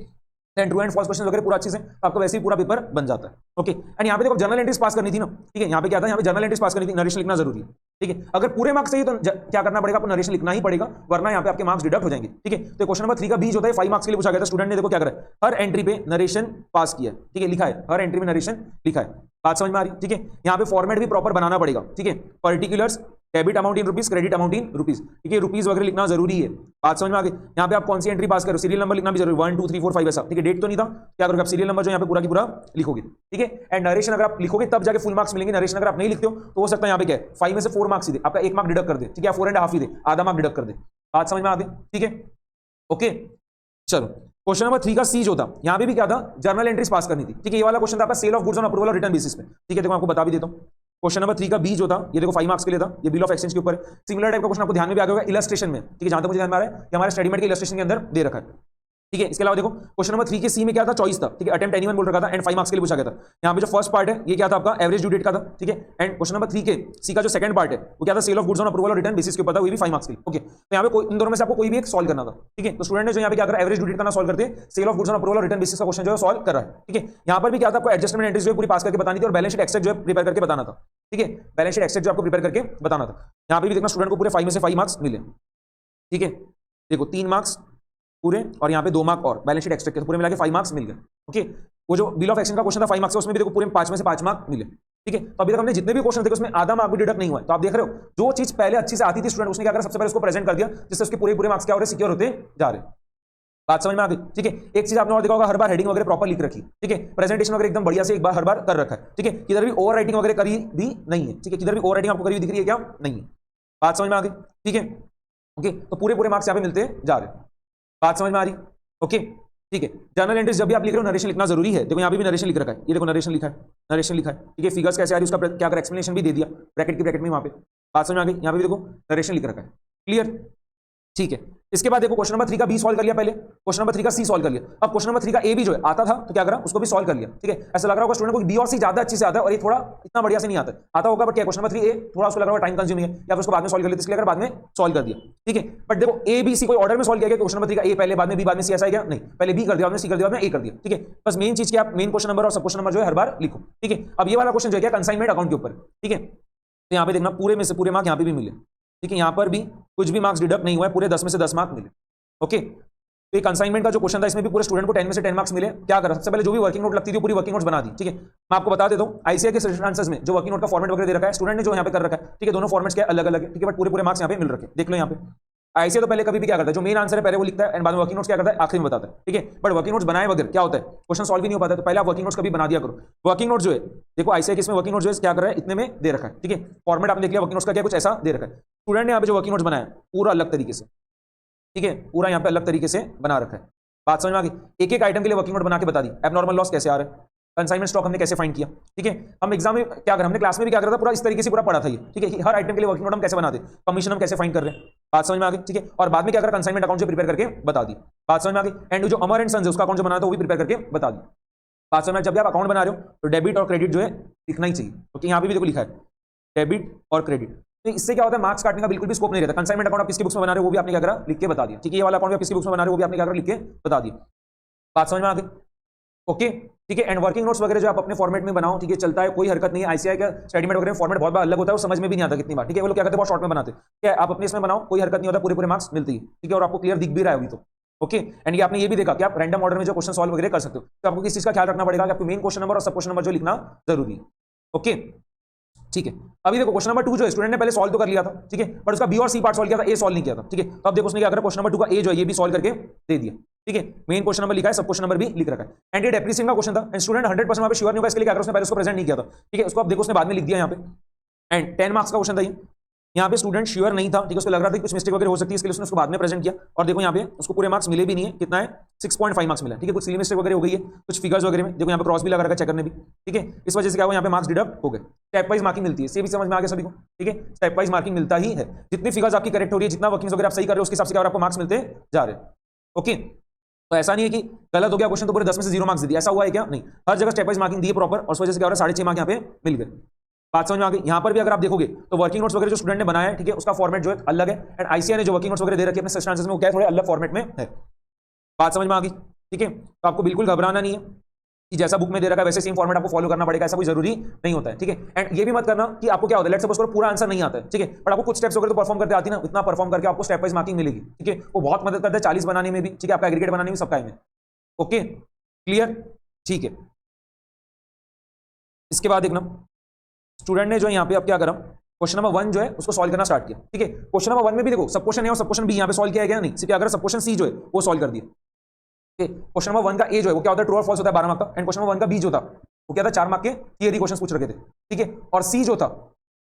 then true and false question वगैरह पूरा अच्छे से, तो आपको वैसे ही पूरा पेपर बन जाता है। ओके, एंड यहाँ पे देखो जर्नल एंट्रीज पास करनी थी ना, ठीक है, यहाँ पे क्या था, यहाँ पे जर्नल एंट्रीज पास करनी थी, नरेशन लिखना जरूरी है, ठीक है। अगर पूरे मार्क्स चाहिए तो क्या करना पड़ेगा, आपको नरेशन लिखना ही पड़ेगा, वरना यहाँ पे आपके मार्क्स डिडक्ट हो जाएंगे, ठीक है। तो क्वेश्चन नंबर 3 का बी जो होता है 5 मार्क्स के लिए पूछा गया था। स्टूडेंट ने देखो क्या करा है, हर एंट्री पे नरेशन पास किया है, ठीक है, लिखा है, हर एंट्री में नरेशन लिखा है। बात समझ में आ रही, ठीक है। यहाँ पे फॉर्मेट भी प्रॉपर बनाना पड़ेगा, ठीक है, particulars, debit amount in rupees, credit amount in rupees, ठीक है, रुपीज वगैरह लिखना जरूरी है। बात समझ में आ गई। यहाँ पे आप कौन सी एंट्री पास करो, सीरियल नंबर लिखना भी जरूरी, 1 2 3 4 5 ऐसा, ठीक है। डेट तो नहीं था, क्या करोगे आप सीरियल नंबर जो यहाँ पे पूरा की पूरा लिखोगे, ठीक है। एंड नरेशन अगर आप लिखोगे तब जाके फुल मार्क्स मिलेंगे, नरेशन अगर आप नहीं लिखते हो तो हो सकता है यहाँ पे क्या है 5 में से 4 मार्क्स ही दे, आपका 1 मार्क डिडक्ट कर दे, ठीक है, 4.5 ही दे, आधा मार्क डिडक्ट कर दे। बात समझ में आ गई, ठीक है, ओके। चलो क्वेश्चन नंबर 3 का सी जो था, यहाँ पे भी क्या था, जर्नल एंट्रीज पास करनी थी, ठीक है। ये वाला क्वेश्चन था आपका sale of goods on approval और रिटर्न बेसिस पे, ठीक है। देखो आपको बता भी देता हूँ, क्वेश्चन नंबर 3 का बी जो था, ये देखो 5 मार्क्स के लिए था, ये बिल ऑफ एक्सचेंज के ऊपर। सिमिलर टाइप का क्वेश्चन आपको ध्यान में भी आ गया होगा इलस्ट्रेशन में, ठीक है, जहां तक मुझे ध्यान में आ रहा है कि हमारे स्टडीमेट के इलस्ट्रेशन के अंदर दे रखा है, ठीक है। इसके अलावा देखो क्वेश्चन नंबर 3 के सी में क्या था, चॉइस था, ठीक है, अटेम्प्ट एनीवन बोल रखा था, एंड 5 मार्क्स के लिए पूछा गया था। यहाँ पे जो फर्स्ट पार्ट है ये क्या था आपका एवरेज ड्यू डेट का था, ठीक है। एंड क्वेश्चन नंबर 3 के सी का जो सेकंड पार्ट है वो क्या था, sale of goods on approval और रिटर्न बेसिस के ऊपर था, वो भी 5 मार्क्स के लिए, ओके। तो यहाँ पे इन दोनों में से आपको कोई भी एक सॉल्व करना था, ठीक है। तो स्टूडेंट ने जो यहाँ पे क्या करा, एवरेज ड्यू डेट का ना सॉल्व करते, sale of goods on approval और रिटर्न बेसिस का क्वेश्चन जो है सॉल्व कर रहा है, ठीक है। यहाँ पर भी क्या था, आपको एडजस्टमेंट एंट्रीज जो है पूरी पास करके बतानी थी और बैलेंस शीट एक्सट्रैक्ट जो है प्रिपेयर करके बताना था, ठीक है। बैलेंस शीट एक्सट्रैक्ट जो आपको प्रिपेयर करके बताना था। यहाँ पे भी देखना स्टूडेंट को पूरे 5 में से 5 मार्क्स मिले, ठीक है। देखो 3 मार्क्स पूरे और यहाँ पे 2 मार्क और बैलेंस शीट एक्सट्रैक्ट पूरे मिला के 5 मार्क्स मिल गए, ओके। वो जो बिल ऑफ एक्सचेंज का क्वेश्चन था 5 मार्क्स का, उसमें भी देखो पूरे 5 में से 5 मार्क मिले, ठीक है। तो अभी तक हमने जितने भी क्वेश्चन थे उसमें आधा मार्क भी डिडक्ट नहीं हुआ है। तो आप देख रहे हो जो चीज पहले अच्छी से आती थी स्टूडेंट, उसने क्या करा, सबसे पहले उसको प्रेजेंट कर दिया, जिससे उसके पूरे मार्क्स क्या हो रहे, सिक्योर होते जा रहे। बात समझ में आ गई, ठीक है। एक चीज आपने और देखा होगा, हर बार हेडिंग वगैरह प्रॉपर लिख रखी, ठीक है। प्रेजेंटेशन वगैरह एकदम बढ़िया से एक बार हर बार कर रखा है, ठीक है। किधर भी ओवर राइटिंग वगैरह करी भी नहीं है, ठीक है, किधर भी ओवर राइटिंग आपको करी हुई दिख रही है क्या, नहीं है। बात समझ में आ गई, ठीक है, ओके। तो पूरे मार्क्स यहाँ पे मिलते जा रहे। बात समझ में आ रही, ओके, ठीक है। जर्नल एंट्रीज जब भी आप लिख रहे हो नरेशन लिखना जरूरी है। देखो यहाँ पे भी नरेशन लिख रखा है, ये देखो नरेशन लिखा है, नरेशन लिखा है, ठीक है। फिगर्स कैसे आ रही है उसका क्या कर एक्सप्लेनेशन भी दे दिया ब्रैकेट की ब्रैकेट में वहां पे। बात समझ में आ गई, यहाँ पे भी देखो नरेशन लिख रखा है, क्लियर, ठीक है। इसके बाद देखो क्वेश्चन नंबर 3 का बी सॉल्व कर लिया पहले, क्वेश्चन नंबर 3 का सी सॉल्व कर लिया। अब क्वेश्चन नंबर 3 का ए भी जो है आता था तो क्या करा, उसको भी सॉल्व कर लिया, ठीक है। ऐसा लग रहा होगा स्टूडेंट को बी और सी ज्यादा अच्छे से आता है और ये थोड़ा इतना बढ़िया से नहीं आता होगा, बट क्या क्वेश्चन नंबर 3 ए थोड़ा उसको लग रहा होगा टाइम कंज्यूमिंग है, या फिर उसको बाद में सॉल्व कर लिया, इसलिए बाद में सॉल्व कर दिया, ठीक है। बट देखो ए बी सी कोई ऑर्डर में सॉल्व किया गया, क्वेश्चन नंबर 3 का ए पहले बाद में बी बाद में सी, ऐसा है क्या, नहीं, पहले बी कर दिया, बाद में सी कर दिया, बाद में ए कर दिया, ठीक है। बस मेन चीज क्या, आप मेन क्वेश्चन नंबर और सब क्वेश्चन नंबर जो है हर बार लिखो, ठीक है। अब ये वाला क्वेश्चन जो है क्या, कंसाइनमेंट अकाउंट के ऊपर, ठीक है। तो यहाँ पे देखना पूरे में से पूरे मार्क यहाँ पे भी मिले, ठीक है। यहाँ पर भी कुछ भी मार्क्स डिडक्ट नहीं हुआ है, पूरे 10 में से 10 मार्क मिले, ओके। तो कंसाइनमेंट का जो क्वेश्चन था इसमें भी पूरे स्टूडेंट को 10 में से 10 मार्क्स मिले। क्या करा, सबसे पहले जो भी वर्किंग नोट लगती थी पूरी वर्किंग नोट्स बना दी, ठीक है। मैं आपको बता देता हूं आईसीआई के सजेशन आंसर्स में जो वर्किंग नोट का फॉर्मेट वगैरह दे रखा है स्टूडेंट ने जो यहाँ पे कर रखा है, ठीक है। दोनों फॉर्मेट्स क्या अलग अलग है, ठीक है, बट पूरे मार्क्स यहाँ पे मिल रखे, देख लो यहाँ पे। आईसीआई तो पहले कभी भी क्या करता है, जो मेन आंसर है पहले वो लिखता है एंड बाद में वर्किंग नोट्स क्या करता है, आखिरी में बताता है, ठीक है। बट वर्किंग नोट्स बनाए बगैर क्या होता है, क्वेश्चन सॉल्व भी नहीं हो पाता, तो पहले आप वर्किंग नोट्स कभी बना दिया करो। वर्किंग नोट्स जो है देखो आईसीआई इसमें वर्किंग नोट्स जो है क्या कर रहा है, इतने में दे रखा है, ठीक है। फॉर्मेट आपने देख लिया वर्किंग नोट्स का क्या कुछ ऐसा दे रखा है। स्टूडेंट ने यहाँ पे जो वर्किंग नोट्स बनाया पूरा अलग तरीके से, ठीक है, पूरा यहाँ पे अलग तरीके से बना रखा है। बात समझ में आ गई, एक एक आइटम के लिए वर्किंग नोट बना के बता दी। एबनॉर्मल लॉस कैसे आ रहा है, कंसाइनमेंट स्टॉक हमने कैसे फाइंड किया, ठीक है। हम एग्जाम में क्या कर, हमने क्लास में भी क्या करा था, पूरा इस तरीके से पूरा पढ़ा था ये, ठीक है। हर आइटम के लिए वर्किंग नोट हम कैसे बनाते, कमीशन हम कैसे फाइंड कर रहे हैं, बात समझ में आ गई, ठीक है। और बाद में क्या करा, कंसाइनमेंट अकाउंट जो प्रिपेयर करके बता दी, बात समझ में आ गई। एंड जो अमर एंड सन्स है उसका अकाउंट जो बनाया था वो भी प्रिपेयर करके बता दी, बात समझ में। जब भी आप अकाउंट बना रहे हो तो डेबिट और क्रेडिट जो है लिखना ही चाहिए, क्योंकि यहाँ पे भी देखो लिखा है डेबिट और क्रेडिट। तो इससे क्या होता है, मार्क्स काटने का बिल्कुल भी स्कोप नहीं रहता। कंसाइनमेंट अकाउंट आप किसकी बुक्स में बना रहे हो वो भी आपने क्या करा, लिख के बता दिया, ठीक है। ये वाला अकाउंट आप किसकी बुक्स में बना रहे हो वो भी आपने क्या करा, लिख के बता दिया, बात समझ में आ गई, ओके, ठीक है। एंड वर्किंग नोट्स वगैरह जो आप अपने फॉर्मेट में बनाओ, ठीक है, चलता है, कोई हरकत नहीं है। आईसीआई का स्टडीमेट वगैरह फॉर्मेट बहुत बार अलग होता है, वो समझ में भी नहीं आता कितनी बार, ठीक है। वो लोग क्या करते हैं, बहुत शॉर्ट में बनाते हैं, क्या आप अपने इसमें बनाओ, कोई हरकत नहीं होता, पूरे मार्क्स मिलती है, ठीक है। और आपको क्लियर दिख भी रहा है अभी तो, ओके। एंड ये आपने ये भी देखा कि आप रैंडम ऑर्डर में जो क्वेश्चन सॉल्व वगैरह कर सकते हो, तो आपको किस चीज का ख्याल रखना पड़ेगा कि आपको मेन क्वेश्चन नंबर और सब क्वेश्चन नंबर जो लिखना जरूरी है, ओके, ठीक है। अभी देखो क्वेश्चन नंबर 2 जो है स्टूडेंट ने पहले सॉल्व तो कर लिया था, ठीक है, बट उसका बी और सी पार्ट सॉल्व किया था, ए सॉल्व नहीं किया था, ठीक है। तो अब देखो उसने क्या करा, क्वेश्चन नंबर 2 का ए जो है ये भी सॉल्व करके दे दिया, ठीक है। मेन क्वेश्चन नंबर लिखा है, सब क्वेश्चन नंबर भी लिख रखा है। एंड ये डेप्रिसिएशन का क्वेश्चन था एंड स्टूडेंट 100% वहां पे श्योर नहीं होगा, इसके लिए क्या करा, उसने पहले उसको प्रेजेंट नहीं किया था, ठीक है। उसको अब देखो उसने बाद में लिख दिया यहाँ पे। एंड 10 मार्क्स का क्वेश्चन था ये, यहाँ पे स्टूडेंट श्योर नहीं था, ठीक है, उसको लग रहा था कि कुछ मिस्टेक वगैरह हो सकती है, इसके लिए उसने उसको बाद में प्रेजेंट किया और देखो यहाँ पे उसको पूरे मार्क्स मिले भी नहीं है, कितना है 6.5 मार्क्स मिला, ठीक है। कुछ सिली मिस्टेक वगैरह हो गई है, कुछ फिगर्स वगैरह में, देखो यहाँ पे क्रॉस भी लगा रखा है चेकर ने भी, ठीक है। इस वजह से क्या हुआ, यहाँ पे मार्क्स डिडक्ट हो गए। स्टेप वाइज मार्किंग मिलती है, ये भी समझ में आ गया सभी को, ठीक है। स्टेप वाइज मार्किंग मिलता ही है, जितनी फिगर्स आपकी करेक्ट हो रही है, जितना वर्किंग वगैरह आप सही कर रहे हो, उसके हिसाब से क्या आपको मार्क्स मिलते जा रहे हैं, ओके। तो ऐसा नहीं है कि गलत हो गया क्वेश्चन तो पूरे 10 में से 0 मार्क्स दे दिया, ऐसा हुआ है क्या? नहीं, हर जगह स्टेप वाइज मार्किंग दी है प्रॉपर, और उस वजह से क्या हो रहा है 6.5 मार्क यहाँ पे मिल गए। बात समझ में आ गई। यहाँ पर भी अगर आप देखोगे तो वर्किंग नोट्स वगैरह जो स्टूडेंट ने बनाया है, ठीक है, उसका फॉर्मेट जो है अलग है, एंड आईसीआई ने जो वर्किंग नोट्स वगैरह दे रखी है अपने सेशन आंसर्स में, वो क्या है, थोड़े अलग फॉर्मेट में है। बात समझ में आ गई, ठीक है। तो आपको बिल्कुल घबराना नहीं है कि जैसा बुक में दे रखा है वैसे सेम फॉर्मेट आपको फॉलो करना पड़ेगा, ऐसा कोई जरूरी नहीं होता है, ठीक है। एंड ये भी मत करना कि आपको क्या होता है, लेट्स सपोज करो पूरा आंसर नहीं आता है, ठीक है, बट आपको कुछ स्टेप्स वगैरह तो परफॉर्म करते आती है ना, इतना परफॉर्म करके आपको स्टेप वाइज मार्किंग मिलेगी, ठीक है। वो बहुत मदद करता है 40 बनाने में भी, ठीक है, आपका एग्रीगेट बनाने में, सबका में, ओके, क्लियर, ठीक है। इसके बाद देखना स्टूडेंट ने जो यहाँ पे अब क्या करा, क्वेश्चन नंबर 1 जो है उसको सॉल्व करना स्टार्ट किया, ठीक है। क्वेश्चन नंबर 1 में भी देखो सब क्वेश्चन है और सब क्वेश्चन बी यहाँ पे सॉल्व किया गया नहीं, सिर्फ क्या करा, सब क्वेश्चन सी जो है वो सॉल्व कर दिया, ठीक है। क्वेश्चन नंबर 1 का ए जो है वो क्या होता है, ट्रू और फॉल्स होता है 12 मार्क का, एंड क्वेश्चन नंबर 1 का बी जो था वो क्या था, 4 मार्क के थियरी क्वेश्चन पूछ रखे थे, ठीक है। और सी जो था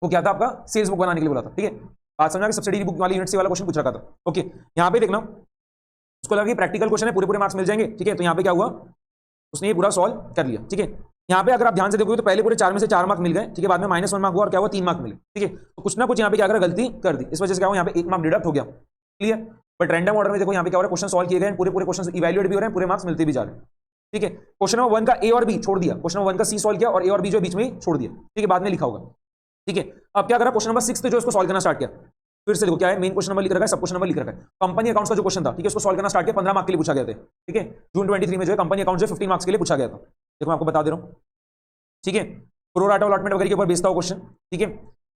वो क्या था, आपका सेल्स बुक बनाने के लिए बोला था, ठीक है। बात समझा कि सब्सिडी बुक वाली यूनिट सी वाला क्वेश्चन पूछ रखा था, ओके। यहाँ पे देखना उसको लगा कि प्रैक्टिकल क्वेश्चन है, पूरे मार्क्स मिल जाएंगे, ठीक है। तो यहाँ पे क्या हुआ, उसने ये पूरा सॉल्व कर लिया, ठीक है। यहाँ पे अगर आप ध्यान से देखोगे तो पहले पूरे 4 में से 4 मार्क मिल गए, ठीक है, बाद में -1 मार्क हुआ और क्या हुआ, 3 मार्क मिले, ठीक है। तो कुछ ना कुछ यहाँ पे क्या करा, गलती कर दी, इस वजह से क्या हुआ, यहाँ पे 1 मार्क डिडक्ट हो गया, क्लियर। बट रैंडम ऑर्डर में देखो यहाँ पे क्या हो रहा है, क्वेश्चन सॉल्व किए गए, पूरे क्वेश्चन इवैल्यूएट भी हो रहे हैं, पूरे मार्क्स मिलते भी जा रहे हैं, ठीक है। क्वेश्चन नंबर 1 का ए और बी छोड़ दिया, क्वेश्चन नंबर 1 का सी सॉल्व किया और ए और बी जो बीच में छोड़ दिया, ठीक है, बाद में लिखा होगा, ठीक है। अब क्या करा, क्वेश्चन नंबर 6 जो इसको सॉल्व करना स्टार्ट किया, फिर से देखो क्या है, मेन क्वेश्चन नंबर लिख रखा है, सब क्वेश्चन नंबर लिख रखा है। कंपनी अकाउंट्स का जो क्वेश्चन था, ठीक है, उसको सॉल्व करना स्टार्ट किया, 15 मार्क के लिए पूछा गया था, ठीक है। जून 23 में जो है कंपनी अकाउंट जो 15 मार्क्स के लिए पूछा गया था, देखो मैं आपको बता दे रहा हूँ, ठीक है। प्रो राटा अलॉटमेंट वगैरह के ऊपर बेस्ड था क्वेश्चन, ठीक है,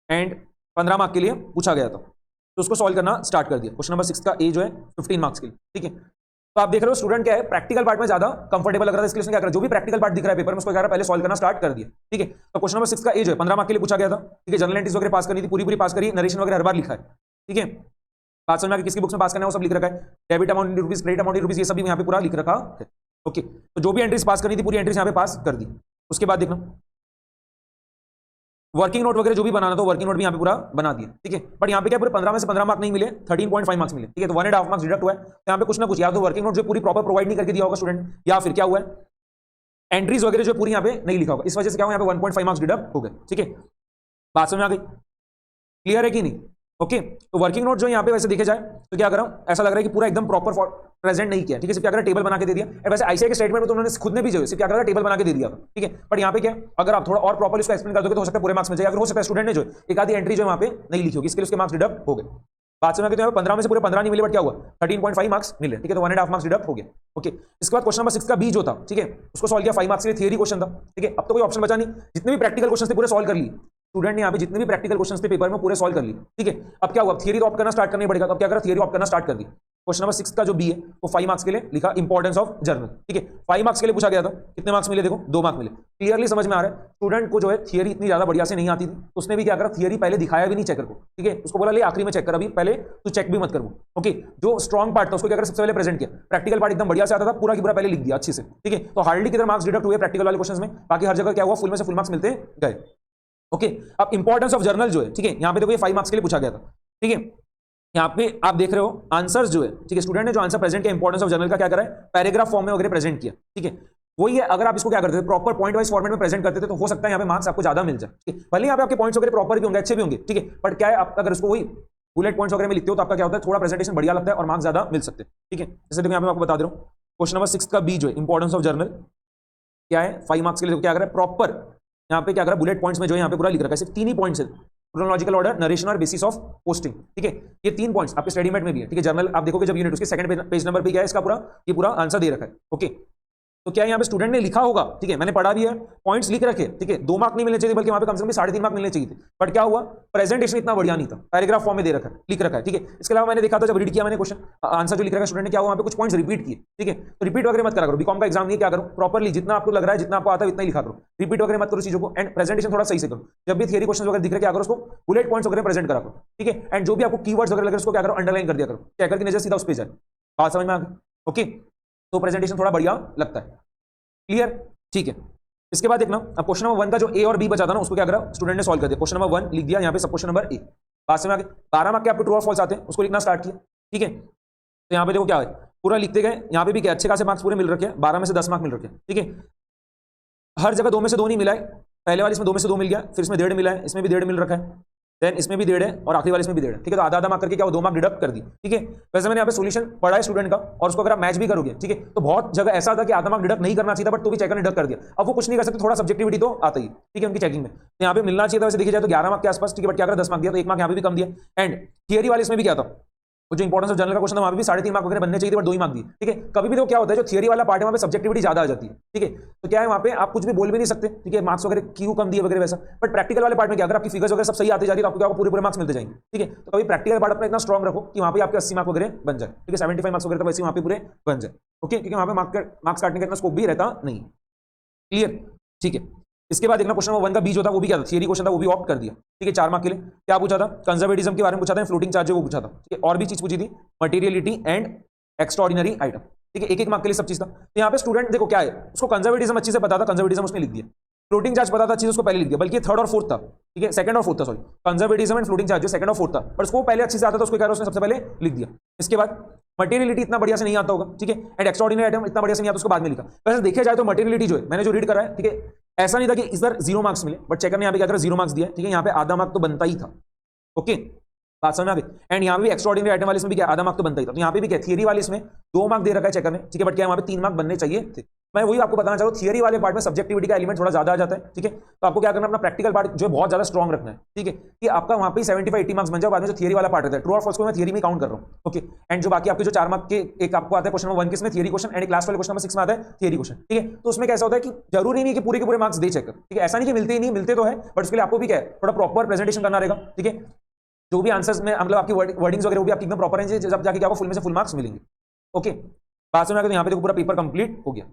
एंड 15 मार्क के लिए पूछा गया था, तो उसको सॉल्व करना स्टार्ट कर दिया। क्वेश्चन नंबर 6 का ए जो है 15 मार्क्स के लिए, ठीक है। तो आप देख रहे हो स्टूडेंट क्या है, प्रैक्टिकल पार्ट में ज्यादा कंफर्टेबल लग रहा था, इसके लिए उसने क्या करा, जो भी प्रैक्टिकल पार्ट दिख रहा है पेपर में उसको क्या करा, पहले सॉल्व करना स्टार्ट कर दिया, ठीक है। तो क्वेश्चन नंबर 6 का ए जो है 15 मार्क के लिए पूछा गया था, ठीक है। जनरल एंट्रीज वगैरह पास करनी थी, पूरी पास करी, नरेशन वगैरह हर बार लिखा है, ठीक है। बात समझ में किसकी बुक्स में पास करना है वो सब लिख रखा है, debit amount in rupees, credit amount in rupees, ये सब भी यहाँ पे पूरा लिख रखा है, ओके। तो जो भी एंट्रीज पास करनी थी पूरी एंट्रीज यहाँ पे पास कर दी। उसके बाद देखना वर्किंग नोट वगैरह जो भी बनाना था वर्किंग नोट भी यहाँ पे पूरा बना दिया, ठीक है। बट यहाँ पे क्या पूरे 15 में से 15 मार्क नहीं मिले, 13.5 मार्क्स मिले, ठीक है। तो 1.5 मार्क्स डिडक्ट हुआ है। तो यहाँ पे कुछ ना कुछ या तो वर्किंग नोट जो पूरी प्रॉपर प्रोवाइड नहीं करके दिया होगा स्टूडेंट, या फिर क्या हुआ है, एंट्रीज वगैरह जो पूरी यहाँ पे नहीं लिखा होगा, इस वजह से क्या हुआ, यहाँ पे 1.5 मार्क्स डिडक्ट हो गए, ठीक है। बात समझ में आ गई, क्लियर है कि नहीं, ओके। तो वर्किंग नोट जो यहाँ पे वैसे देखे जाए तो क्या करा, ऐसा लग रहा है कि पूरा एकदम प्रॉपर प्रेजेंट नहीं किया, ठीक है। सिर्फ क्या करा, टेबल बना के दे दिया। वैसे आईसीआई के स्टेटमेंट में तो उन्होंने खुद ने भी जो सिर्फ क्या करा, टेबल बना के दे दिया, ठीक है। बट यहाँ पे क्या, अगर आप थोड़ा और प्रॉपर इसको एक्सप्लेन कर दोगे तो हो सकता है पूरे मार्क्स मिल जाए, या फिर हो सकता है स्टूडेंट ने जो एक आधी एंट्री जो वहाँ पे नहीं लिखी होगी, इसके लिए उसके मार्क्स डिडक्ट हो गए। बात समझ में, तो 15 में से पूरे 15 नहीं मिले, बट क्या हुआ, 13.5 मार्क्स मिले, ठीक है। तो 1.5 मार्क्स डिडक्ट हो गया, ओके। इसके बाद क्वेश्चन नंबर 6 का बी जो था, ठीक है, उसको सॉल्व किया, 5 मार्क्स के लिए थियरी क्वेश्चन था, ठीक है। अब तो कोई ऑप्शन बचा नहीं, जितने भी प्रैक्टिकल क्वेश्चन थे पूरे सॉल्व कर लिए स्टूडेंट ने, यहाँ पे जितने भी प्रैक्टिकल क्वेश्चन थे पेपर में पूरे सॉल्व कर लिए, ठीक है। अब क्या हुआ, थियरी तो ऑप्ट करना स्टार्ट करना पड़ेगा, तो अब क्या करा, थियरी ऑप्ट करना स्टार्ट कर दी। क्वेश्चन नंबर 6 का जो बी है वो 5 मार्क्स के लिए लिखा, इंपॉर्टेंस ऑफ जर्नल, ठीक है। 5 मार्क्स के लिए पूछा गया था, कितने मार्क्स मिले, देखो 2 मार्क्स मिले। क्लियरली समझ में आ रहा है स्टूडेंट को जो है थियरी इतनी ज्यादा बढ़िया से नहीं आती थी, तो उसने भी क्या करा, थियरी पहले दिखाया भी नहीं चेकर को, ठीक है। उसको बोला ले आखिरी में चेक कर, अभी पहले तू चेक भी मत कर, ओके। जो स्ट्रॉन्ग पार्ट था उसको क्या करा, सबसे पहले प्रेजेंट किया, प्रैक्टिकल पार्ट एकदम बढ़िया से आता था, पूरा की पूरा पहले लिख दिया अच्छे से, ठीक है। तो हार्डली किधर मार्क्स डिडक्ट हुए प्रैक्टिकल वाले क्वेश्चन में, बाकी हर जगह क्या हुआ, फुल में से फुल मार्क्स मिलते गए, ओके। अब इंपॉर्टेंस ऑफ जर्नल जो है, ठीक है, यहाँ पे देखो ये 5 मार्क्स के लिए पूछा गया था, ठीक है। यहाँ पे आप देख रहे हो आंसर्स जो है, ठीक है, स्टूडेंट ने जो आंसर प्रेजेंट किया इंपॉर्टेंस ऑफ जर्नल का क्या करा है, पैराग्राफ फॉर्म में वगैरह प्रेजेंट किया, ठीक है। वही है, अगर आप इसको क्या करते थे, प्रॉपर पॉइंट वाइज फॉर्मेट में प्रेजेंट करते थे तो हो सकता है यहाँ पे मार्क्स आपको ज्यादा मिल जाए, ठीक है। भले यहाँ पे आपके पॉइंट्स वगैरह प्रॉपर भी होंगे, अच्छे भी होंगे, ठीक है। बट क्या है, आप अगर इसको वही बुलेट पॉइंट्स वगैरह में लिखते हो तो आपका क्या होता है, थोड़ा प्रेजेंटेशन बढ़िया लगता है और मार्क्स ज्यादा मिल सकते हैं, ठीक है। जैसे देखो यहाँ पे मैं आपको बता दे रहा हूँ, क्वेश्चन नंबर 6 का बी जो है इंपॉर्टेंस ऑफ जर्नल क्या है, 5 मार्क्स के लिए क्या करा, प्रॉपर यहाँ पे क्या करा, बुलेट पॉइंट्स में जो है यहाँ पे पूरा लिख रखा है, सिर्फ 3 ही पॉइंट्स है, क्रोनोलॉजिकल ऑर्डर, नरेशन और बेसिस ऑफ पोस्टिंग, ठीक है। ये 3 पॉइंट्स आपके स्टडी मेट में भी है, ठीक है। जर्नल आप देखोगे जब यूनिट उसके सेकंड पेज नंबर पे क्या है, इसका पूरा ये पूरा आंसर दे रखा है, ओके। तो क्या यहाँ पे स्टूडेंट ने लिखा होगा, ठीक है, मैंने पढ़ा भी है, पॉइंट्स लिख रखे, ठीक है। 2 मार्क नहीं मिलने चाहिए, बल्कि वहां पे कम से कम 3.5 मार्क मिलने चाहिए थे। बट क्या हुआ, प्रेजेंटेशन इतना बढ़िया नहीं था, पैराग्राफ फॉर्म में दे रखा है, लिख रखा है, ठीक है। इसके अलावा मैंने देखा था जब रीड किया मैंने क्वेश्चन आंसर जो लिख रखा है स्टूडेंट ने, क्या हुआ, वहां पे कुछ पॉइंट्स रिपीट किए, ठीक है। तो रिपीट वगैरह मत करा करो, बीकॉम का एग्जाम नहीं, क्या करो, प्रॉपरली जितना आपको लग रहा है, जितना आपको आता है इतना ही लिखा करो, रिपीट वगैरह मत करो चीजों को, एंड प्रेजेंटेशन थोड़ा सही से करो। जब भी थियरी क्वेश्चन वगैरह दिख रहे क्या करो, उसको बुलेट पॉइंट्स वगैरह प्रेजेंट करा करो, ठीक है। एंड जो भी आपको कीवर्ड्स वगैरह लगे उसको क्या करो, अंडरलाइन कर दिया करो, चेकर की नजर सीधा उस पे जाए, बात समझ में आ गई, ओके। तो प्रेजेंटेशन थोड़ा बढ़िया लगता है, क्लियर, ठीक है। इसके बाद देखना अब क्वेश्चन नंबर 1 का जो ए और बी बचा था ना, उसको क्या करा स्टूडेंट ने सॉल्व कर दिया। क्वेश्चन नंबर 1 लिख दिया यहाँ पे, सब क्वेश्चन नंबर ए, बात समझ में आ गई। 12 मार्क के आपको ट्रू और फॉल्स आते हैं, उसको लिखना स्टार्ट किया, ठीक है। तो यहाँ पे देखो क्या है, पूरा लिखते गए, यहाँ पे भी क्या अच्छे खासे मार्क्स पूरे मिल रखे हैं, 12 में से 10 मार्क मिल रखे हैं, ठीक है। हर जगह 2 में से 2 नहीं मिला है, पहले वाले इसमें 2 में से 2 मिल गया, फिर इसमें 1.5 मिला है, इसमें भी 1.5 मिल रखा है, देन इसमें भी 1.5 है और आखिरी वाले इसमें भी 1.5, ठीक है। तो आधा आधा मार्क करके क्या 2 मार्क डिडक्ट कर दी, ठीक है। वैसे मैंने यहाँ पे सोल्यूशन पढ़ा है स्टूडेंट का, और उसको अगर आप मैच भी करोगे, ठीक है, तो बहुत जगह ऐसा था कि आधा मार्क डिडक्ट नहीं करना चाहिए था, बट तो भी चेकर ने डिडक्ट कर दिया। अब वो कुछ नहीं कर सकते, थोड़ा सब्जेक्टिविटी तो आता ही, ठीक है, उनकी चेकिंग में। तो यहाँ पे मिलना चाहिए था वैसे देखिए जाए तो 11 मार्क के आसपास, ठीक है, बट क्या करा 10 मार्क दिया, तो 1 मार्क यहाँ पे भी कम दिया। एंड थियरी वाले इसमें भी क्या था, वो जो इंपॉर्टेंस ऑफ जनरल का क्वेश्चन था वहां पे भी 3.5 मार्क वगैरह बनने चाहिए थे, बट 2 ही मार्क दिए, ठीक है। कभी भी तो क्या होता है, जो थियरी वाला पार्ट है वहां पे सब्जेक्टिविटी ज्यादा आ जाती है, ठीक है। तो क्या है वहां पे आप कुछ भी बोल भी नहीं सकते, ठीक है, मार्क्स वगैरह क्यों कम दिए वगैरह वैसा। बट प्रैक्टिकल वाले पार्ट में क्या, अगर आपकी फिगर्स वगैरह सब सही आती जाती है तो आपको क्या पूरे पूरे मार्क्स मिलते जाएंगे, ठीक है। तो कभी प्रैक्टिकल पार्ट अपना इतना स्ट्रॉन्ग रखो कि वहां पे आपके 80 मार्क वगैरह बन जाए, ठीक है, 75 मार्क्स वगैरह तो वैसे वहां पे पूरे बन जाए, ओके, क्योंकि वहां पे मार्क्स काटने का इतना स्कोप भी रहता नहीं। क्लियर, ठीक है। इसके बाद देखना क्वेश्चन नंबर 1 का बीज होता वो भी क्या था, थियरी क्वेश्चन था, वो भी ऑप्ट कर दिया, ठीक है। 4 मार्क के लिए क्या पूछा था, कंजर्वेटिज्म के बारे में पूछा था, फ्लोटिंग चार्ज वो पूछा था, ठीक है। और भी चीज पूछी थी, मटेरियलिटी एंड एक्स्ट्राऑर्डिनरी आइटम, ठीक है। एक मार्क के लिए सब चीज था। तो यहाँ पे स्टूडेंट देखो क्या है, उसको कंजर्वेटिज्म अच्छे से पता था, कंजर्वेटिज्म उसने लिख दिया। फ्लोटिंग चार्ज पता था अच्छे से, उसको पहले लिख दिया, बल्कि 3rd और 4th था, ठीक है, 2nd और 4th था, sorry, conservatism and floating charge जो 2nd और 4th था, पर उसको पहले अच्छे से आता था, उसको क्या उसने सबसे पहले लिख दिया। इसके बाद मटेरियलिटी इतना बढ़िया से नहीं आता होगा, ठीक है, एंड एक्स्ट्राऑर्डिनरी आइटम इतना बढ़िया से नहीं आता, उसको बाद में लिखा। वैसे देखा जाए तो मटेरियलिटी जो है मैंने जो रीड करा है, ठीक है, ऐसा नहीं था कि इधर 0 मार्क्स मिले, बट चेकर ने यहाँ पे क्या करा 0 मार्क्स दिया, ठीक है। यहाँ पे आधा मार्क तो बनता ही था, ओके, बात समझ में आ गई। एंड यहाँ पे भी एक्स्ट्राऑर्डिनरी आइटम वाले इसमें भी क्या आधा मार्क तो बनता ही था। तो यहाँ पे भी क्या थियरी वाले इसमें 2 मार्क दे रखा है चेकर ने, ठीक है, बट क्या वहाँ पे 3 मार्क बनने चाहिए थे। मैं वही आपको बताना चाह रहा हूँ, थियरी वाले पार्ट में सब्जेक्टिविटी का एलिमेंट थोड़ा ज्यादा आ जाता है, ठीक है। तो आपको क्या करना, अपना प्रैक्टिकल पार्ट जो है बहुत ज्यादा स्ट्रॉन्ग रखना है, ठीक है, कि आपका वहाँ पे 75-80 मार्क्स बन जाए, बाद में जो थियरी वाला पार्ट रहता है, ट्रू और फॉल्स को मैं थियरी में काउंट कर रहा हूँ, ओके। एंड जो बाकी आपके जो 4 मार्क के एक आपको आता है क्वेश्चन नंबर 1 के, इसमें थियरी क्वेश्चन, एंड क्लास वाले क्वेश्चन नंबर 6 में आता है थियरी क्वेश्चन, ठीक है। तो उसमें कैसा होता है कि जरूरी नहीं है कि पूरे के पूरे मार्क्स दे चेकर, ठीक है, ऐसा नहीं कि मिलते ही नहीं, मिलते तो है, बट उसके लिए आपको भी क्या है थोड़ा प्रॉपर प्रेजेंटेशन करना रहेगा, ठीक है। जो भी आंसर्स में मतलब आपकी वर्डिंग्स वगैरह वो भी आपकी एकदम प्रॉपर है, जब जाके क्या फुल में से फुल मार्क्स मिलेंगे, ओके। बात समझ में आ गई। तो यहाँ पे देखो पूरा पेपर कंप्लीट हो गया,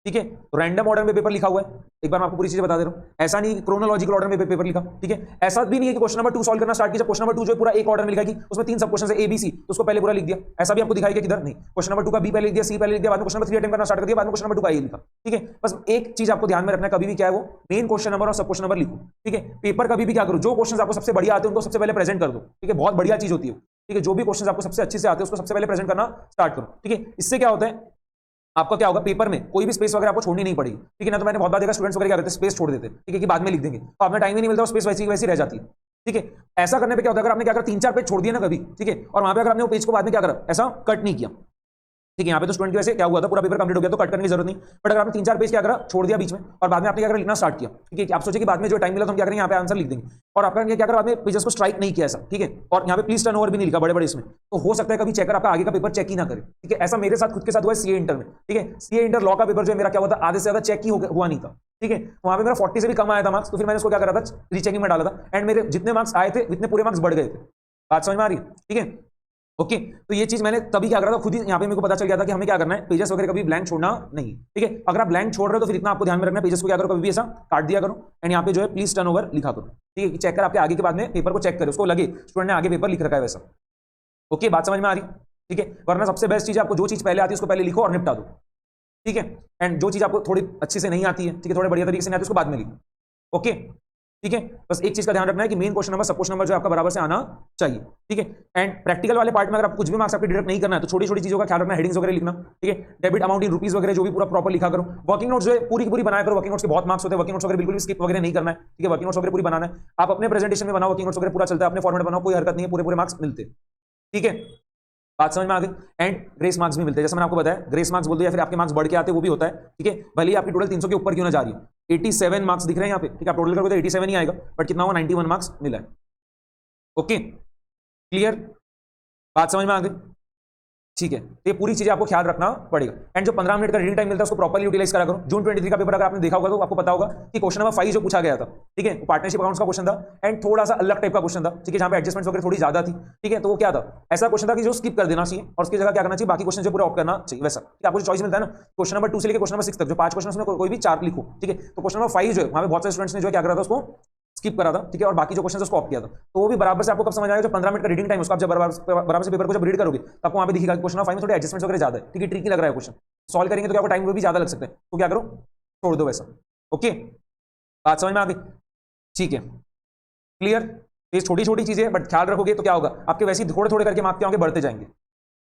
ठीक है। तो रैंडम ऑर्डर में पेपर लिखा हुआ है, एक बार मैं आपको पूरी चीजें बता दे रहा हूं। ऐसा नहीं क्रोनोलॉजिकल ऑर्डर में पेपर लिखा, ठीक है। ऐसा भी नहीं है कि क्वेश्चन नंबर 2 सॉल्व करना स्टार्ट किया, क्वेश्चन नंबर 2 जो है पूरा एक ऑर्डर में लिखा कि उसमें 3 सब क्वेश्चन है ABC, तो उसको पहले पूरा लिख दिया, ऐसा भी आपको दिखाई किधर नहीं। क्वेश्चन नंबर 2 का B पहले लिख दिया, C पहले लिख दिया, बाद में क्वेश्चन नंबर 3 अटेम्प्ट करना स्टार्ट कर दिया, बाद में क्वेश्चन नंबर 2 का A लिखा, ठीक है। बस एक चीज आपको ध्यान में रखना है, कभी भी क्या है वो मेन क्वेश्चन नंबर और सब क्वेश्चन नंबर लिखो, ठीक है। पेपर कभी भी क्या करो, जो क्वेश्चन आपको सबसे बढ़िया आते हैं उनको सबसे पहले प्रेजेंट कर दो, ठीक है, बहुत बढ़िया चीज होती है, ठीक है। जो भी क्वेश्चन आपको सबसे अच्छे से आते हैं उसको सबसे पहले प्रेजेंट करना स्टार्ट करो, ठीक है। इससे क्या होता है, आपका क्या होगा, पेपर में कोई भी स्पेस वगैरह आपको छोड़नी नहीं पड़ेगी, ठीक है ना। तो मैंने बहुत बार देखा स्टूडेंट्स वगैरह क्या करते हैं, स्पेस छोड़ देते हैं, ठीक है, कि बाद में लिख देंगे, तो आपने टाइम ही नहीं मिलता, स्पेस वैसी वैसी रह जाती है, ठीक है। ऐसा करने पे क्या होता है, अगर आपने क्या करा 3-4 पेज छोड़ दिया ना कभी, ठीक है, और वहां पे अगर आपने वो पेज को बाद में क्या करा ऐसा कट नहीं किया, ठीक है। यहाँ पे तो स्टूडेंट की वजह से क्या हुआ था, पूरा पेपर कंप्लीट हो गया तो कट करने की जरूरत नहीं, बट अगर आपने 3-4 पेज क्या करा छोड़ दिया बीच में, और बाद में आपने क्या करा लिखना स्टार्ट किया, ठीक है। आप सोचे कि बाद में जो टाइम मिला तो हम क्या करेंगे यहाँ पे आंसर लिख देंगे, और आपने क्या करा बाद में पेजेस को स्ट्राइक नहीं किया ऐसा, ठीक है। और यहाँ पे प्लीज टर्न ओवर भी नहीं लिखा बड़े बड़े इसमें, तो हो सकता है कभी चेकर आपका आगे का पेपर चेक ही ना करे, ठीक है। ऐसा मेरे साथ खुद के साथ हुआ है सीए इंटर में, ठीक है। सीए इंटर लॉ का पेपर जो है मेरा क्या हुआ था, आधे से ज्यादा चेक ही हुआ नहीं था, ठीक है। वहां पे मेरा 40 से भी कम आया था मार्क्स, तो फिर मैंने उसको क्या करा था रीचेकिंग में डाला था, एंड मेरे जितने मार्क्स आए थे उतने पूरे मार्क्स बढ़ गए थे। बात समझ में आ रही है, ठीक है, ओके। तो ये चीज मैंने तभी क्या करा था, खुद ही यहाँ पे मेरे को पता चल गया था कि हमें क्या करना है, पेजेस वगैरह कभी ब्लैंक छोड़ना नहीं, ठीक है। अगर आप ब्लैंक छोड़ रहे हो तो फिर इतना आपको ध्यान में रखना है, पेजेस को क्या करो कभी भी ऐसा काट दिया करो, एंड यहाँ पे जो है प्लीज टर्न ओवर लिखा करो, ठीक है। चेक कर आपके आगे के बाद में पेपर को चेक करे, उसको लगे स्टूडेंट ने आगे पेपर लिख रखा है वैसा, ओके। बात समझ में आ रही, ठीक है। वरना सबसे बेस्ट चीज आपको जो चीज पहले आती है उसको पहले लिखो और निपटा दो, ठीक है। एंड जो चीज आपको थोड़ी अच्छे से नहीं आती है, ठीक है, थोड़े बढ़िया तरीके से नहीं आती उसको बाद में लिखो, ओके, ठीक है। बस एक चीज का ध्यान रखना है कि मेन क्वेश्चन नंबर सब क्वेश्चन नंबर जो आपका बराबर से आना चाहिए, ठीक है। एंड प्रैक्टिकल वाले पार्ट में अगर आप कुछ भी मार्क्स आपके डिडक्ट नहीं करना है तो छोटी छोटी चीजों का ख्याल रखना, हेडिंग्स वगैरह लिखना, ठीक है। डेबिट अमाउंट इन रुपीज वगैरह जो भी पूरा प्रॉपर लिखा करो। वर्किंग नोट्स जो है पूरी की पूरी बनाया करो, वर्किंग नोट्स के बहुत मार्क्स होते हैं, वर्किंग नोट्स वगैरह बिल्कुल भी स्किप वगैरह नहीं करना है, ठीक है। वर्किंग नोट्स वगैरह पूरी बनाना है, आप अपने प्रेजेंटेशन में बनाओ, वर्किंग नोट्स वगैरह पूरा चलता है, अपने फॉर्मेट बनाओ, कोई हरकत नहीं है, पूरे पूरे मार्क्स मिलते, ठीक है। बात समझ में आ गई। एंड ग्रेस मार्क्स भी मिलते हैं, जैसे मैंने आपको बताया ग्रेस मार्क्स बोलते हैं, या फिर आपके मार्क्स बढ़ के आते हैं वो भी होता है, ठीक है। भले ही आपकी टोटल 300 के ऊपर क्यों ना जा रही है, 87 मार्क्स दिख रहे हैं यहाँ पे, ठीक है। आप टोटल करोगे तो 87 ही आएगा, बट कितना हुआ 91 मार्क्स मिला है, ओके, क्लियर। बात समझ में आ गई, ठीक है। तो ये पूरी चीजें आपको ख्याल रखना पड़ेगा। एंड जो 15 मिनट का रीडिंग टाइम मिलता है उसको प्रॉपर्ली यूटिलाइज करा करो। जून 23 का पेपर अगर आपने देखा होगा तो आपको पता होगा कि क्वेश्चन नंबर 5 जो पूछा गया था, ठीक है, पार्टनरशिप अकाउंट्स का क्वेश्चन था, एंड थोड़ा सा अलग टाइप का क्वेश्चन था, ठीक है, जहां पे एडजस्टमेंट वगैरह थोड़ी ज्यादा थी, ठीक है। तो वो क्या था, ऐसा क्वेश्चन था कि जो स्किप कर देना चाहिए और उसकी जगह क्या करना चाहिए, बाकी क्वेश्चन जो पूरा ऑप्ट करना चाहिए, वैसा कि आपको चॉइस मिलता है ना, क्वेश्चन नंबर 2 से लेकर क्वेश्चन नंबर 6 तक जो 5 क्वेश्चन उसमें कोई भी 4 लिखो, ठीक है। तो क्वेश्चन नंबर 5 जो है वहां पे बहुत सारे स्टूडेंट्स ने जो क्या करा था उसको स्किप करा था, ठीक है, और बाकी जो क्वेश्चन उसको ऑप्ट किया था। तो वो भी बराबर से आपको कब समझ आएगा, जो 15 मिनट का रीडिंग टाइम उसका आप जब बराबर से पेपर को जब रीड करोगे तो आपको वहां पे दिखेगा क्वेश्चन नंबर 5 में थोड़े एडजस्टमेंट्स वगैरह ज्यादा है, ठीक है, ट्रिकी लग रहा है क्वेश्चन, सॉल्व करेंगे तो क्या आपको टाइम भी ज्यादा लग सकता है, तो क्या करो छोड़ दो वैसा, ओके। बात समझ में आ गई, ठीक है, क्लियर। ये छोटी छोटी चीजें, बट ख्याल रखोगे तो क्या होगा, आपके वैसे ही थोड़े थोड़े करके मार्क्स क्या होंगे, बढ़ते जाएंगे।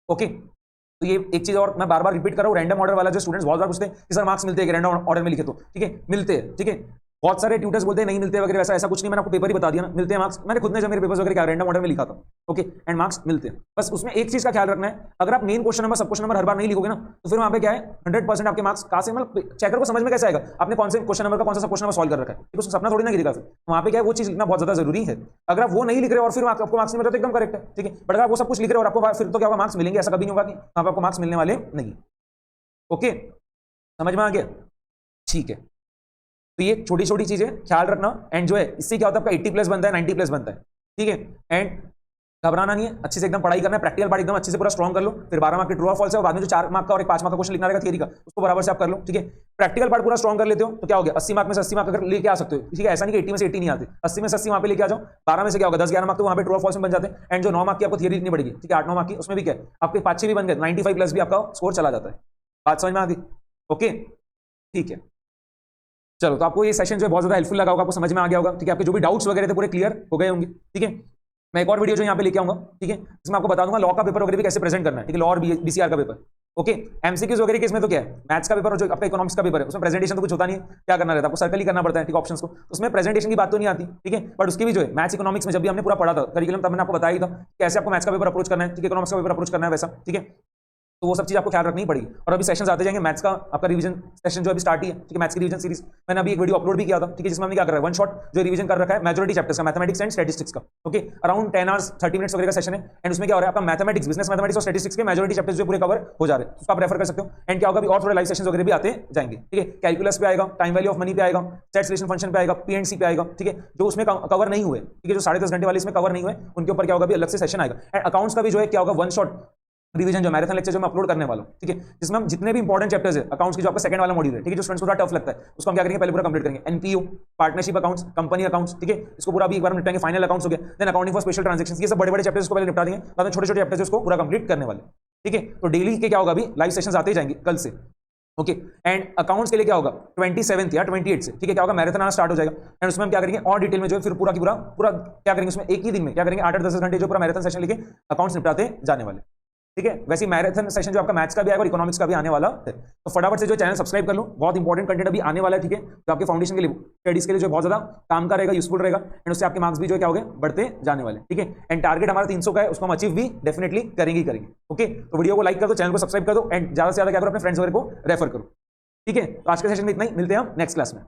ओके, तो ये एक चीज और मैं बार बार रिपीट कर रहा हूँ, रैंडम ऑर्डर वाला जो स्टूडेंट्स बहुत बार पूछते हैं कि सर मार्क्स मिलते हैं रैंडम ऑर्डर में लिखे तो, ठीक है मिलते हैं, ठीक है। बहुत सारे ट्यूटर्स बोलते हैं नहीं मिलते वगैरह, वैसा ऐसा कुछ नहीं, मैंने आपको पेपर ही बता दिया ना, मिलते हैं मार्क्स। मैंने खुद ने जब मेरे पेपर्स वगैरह क्या रैंडम ऑर्डर में लिखा था, ओके, एंड मार्क्स मिलते हैं। बस उसमें एक चीज का ख्याल रखना है, अगर आप मेन क्वेश्चन नंबर सब क्वेश्चन नंबर हर बार नहीं लिखोगे ना, तो फिर वहां पे क्या है 100% आपके मार्क्स कहां से, मतलब चेकर को समझ में कैसे आएगा आपने कौन से क्वेश्चन नंबर का कौन सा क्वेश्चन नंबर सॉल्व कर रखा है, ठीक है, उसको सपना थोड़ी ना गिरेगा। फिर वहां पे क्या है, वो चीज लिखना बहुत ज्यादा जरूरी है। अगर आप वो नहीं लिख रहे और फिर आपको मार्क्स नहीं मिलता तो एकदम करेक्ट है, ठीक है। बट अगर आप वो सब कुछ लिख रहे हो और आपको फिर तो क्या होगा, मार्क्स मिलेंगे, ऐसा कभी नहीं होगा कि वहां पर आपको मार्क्स मिलने वाले नहीं। ओके, समझ में आ गया, ठीक है। तो ये छोटी छोटी चीजें ख्याल रखना, एंड जो है इससे क्या होता है आपका 80+ बनता है, 90+ बनता है, ठीक है। एंड घबराना नहीं है, अच्छे से एकदम पढ़ाई करना है, प्रैक्टिकल पार्ट एकदम अच्छे से पूरा स्ट्रॉन्ग कर लो। फिर 12 मार्क के ट्रू और फॉल्स है, और बाद में जो 4 मार्क का और एक 5 मार्क का क्वेश्चन लिखना रहेगा थियरी का, उसको बराबर से आप कर लो, ठीक है। प्रैक्टिकल पार्ट पूरा स्ट्रॉन्ग कर लेते हो तो क्या हो गया, 80 मार्क में से 80 मार्क अगर लेके आ सकते हो, ठीक है, ऐसा नहीं कि 80 में से 80 नहीं आते, 80 में से 80 वहां पे लेके आ जाओ। 12 में से क्या होगा, 10-11 मार्क तो वहां पे ट्रू और फॉल्स में बन जाते हैं। एंड जो 9 मार्क की आपको थियरी लिखनी पड़ेगी, ठीक है, 8-9 मार्क की, उसमें भी क्या है आपके 5-6 भी बन गए, 95+ भी आपका स्कोर चला जाता है। बात समझ में आ गई, ओके, ठीक है। चलो, तो आपको ये सेशन जो है बहुत ज्यादा हेल्पफुल लगा होगा, आपको समझ में आ गया होगा, ठीक है। आपके जो भी डाउट्स वगैरह थे पूरे क्लियर हो गए होंगे, ठीक है। मैं एक और वीडियो जो यहाँ पे लेके आऊंगा, ठीक है, इसमें आपको बता दूंगा लॉ का पेपर वगैरह भी कैसे प्रेजेंट करना है, ठीक है, लॉ और बीसीआर का पेपर, ओके। एमसीक्यूज वगैरह केस में तो क्या है, मैथ्स का पेपर और जो आपका इकोनॉमिक्स का पेपर है उसमें प्रेजेंटेशन तो कुछ होता नहीं है, क्या करना रहता है आपको, सर्कल ही करना पड़ता है, ठीक, ऑप्शंस को, उसमें प्रेजेंटेशन की बात तो नहीं आती, ठीक है। बट उसकी भी जो है मैथ्स इकोनॉमिक्स में जब भी हमने पूरा पढ़ा था करिकुलम, तब मैंने आपको बताया ही था कैसे आपको मैथ्स का पेपर अप्रोच करना है, ठीक है, इकोनॉमिक्स का पेपर अप्रोच करना है वैसा, ठीक है। तो वो सब चीज आपको ख्याल रखनी पड़ेगी। और अभी सेशंस आते जाएंगे, मैथ्स का आपका रिवीजन सेशन जो अभी स्टार्ट ही है, ठीक है, मैथ्स की रिवीजन सीरीज मैंने अभी एक वीडियो अपलोड भी किया था, ठीक है, जिसमें हमने क्या कर रहा है, वन शॉट जो रिवीजन कर रखा है मेजॉरिटी चैप्टर्स का, मैथमेटिक्स एंड स्टैटिस्टिक्स का, ओके। अराउंड 10 आवर्स 30 मिनट्स वगैरह का सेशन है। एंड उसमें क्या हो रहा है आपका मैथमेटिक्स, बिजनेस मैथमेटिक्स और स्टैटिस्टिक्स के मेजॉरिटी चैप्टर्स जो पूरे कवर हो जा रहे हैं, उसको आप रेफर कर सकते हो। एंड क्या होगा, अभी और थोड़े लाइव सेशंस वगैरह भी आते जाएंगे, ठीक है। कैलकुलस पे आएगा, टाइम वैल्यू ऑफ मनी पे आएगा, सेट सोल्यूशन फंक्शन पे आएगा, पीएनसी पे आएगा, ठीक है, जो उसमें कवर नहीं हुए, ठीक है, जो 10.5 घंटे वाले इसमें कवर नहीं हुए, उनके ऊपर क्या होगा, अभी अलग से सेशन आएगा। एंड अकाउंट्स का भी जो है क्या होगा, वन शॉट रिवीजन जो मैराथन लेक्चर जो मैं अपलोड करने वाला हूं, ठीक है, जिसमें हम जितने भी इंपॉर्टेंट चैप्टर्स है अकाउंट्स की, जो आपका सेकंड वाला मॉड्यूल है, ठीक है, जो स्टूडेंट्स को थोड़ा टफ लगता है, उसको हम क्या करेंगे, पहले पूरा कंप्लीट करेंगे। NPO, partnership accounts, company accounts, ठीक है, इसको पूरा भी एक बार हम निपटाएंगे। फाइनल अकाउंट्स हो गया, then accounting for special transactions, ये सब बड़े बड़े चैप्टर्स को पहले निपटा देंगे, बाद में छोटे छोटे चैप्टर्स को पूरा कंप्लीट करने वाले, ठीक है। तो डेली के क्या होगा, अभी लाइव सेशंस आते जाएंगे कल से, ओके। एंड अकाउंट्स के लिए क्या होगा 27 या 28 से, ठीक है, क्या होगा, मैराथन आना स्टार्ट हो जाएगा। एंड उसमें हम क्या करेंगे और डिटेल में जो है फिर पूरा की पूरा क्या करेंगे, उसमें एक ही दिन में क्या करेंगे 8-10 घंटे जो पूरा मैराथन सेशन लेके अकाउंट्स निपटाते जाने वाले, ठीक है। वैसे मैराथन सेशन जो आपका मैथ्स का भी आएगा और इकोनॉमिक्स का भी आने वाला है, तो फटाफट से जो चैनल सब्सक्राइब कर लो, बहुत इंपॉर्टेंट कंटेंट अभी आने वाला है, ठीक है, जो आपके फाउंडेशन के लिए स्टडीज के लिए जो बहुत ज्यादा काम का रहेगा, यूजफुल रहेगा। एंड उससे आपके मार्क्स भी जो क्या हो गए बढ़ते जाने वाले, ठीक है। एंड टारगेट हमारा 300 का है, उसको हम अचीव भी डेफिनेटली करेंगे, ओके। तो वीडियो को लाइक कर दो, चैनल को सब्सक्राइब कर दो, एंड ज्यादा से ज्यादा क्या करो, अपने फ्रेंड्स वगैरह को रेफर करो, ठीक है। तो आज के सेशन में इतना ही, मिलते हैं हम नेक्स्ट क्लास में।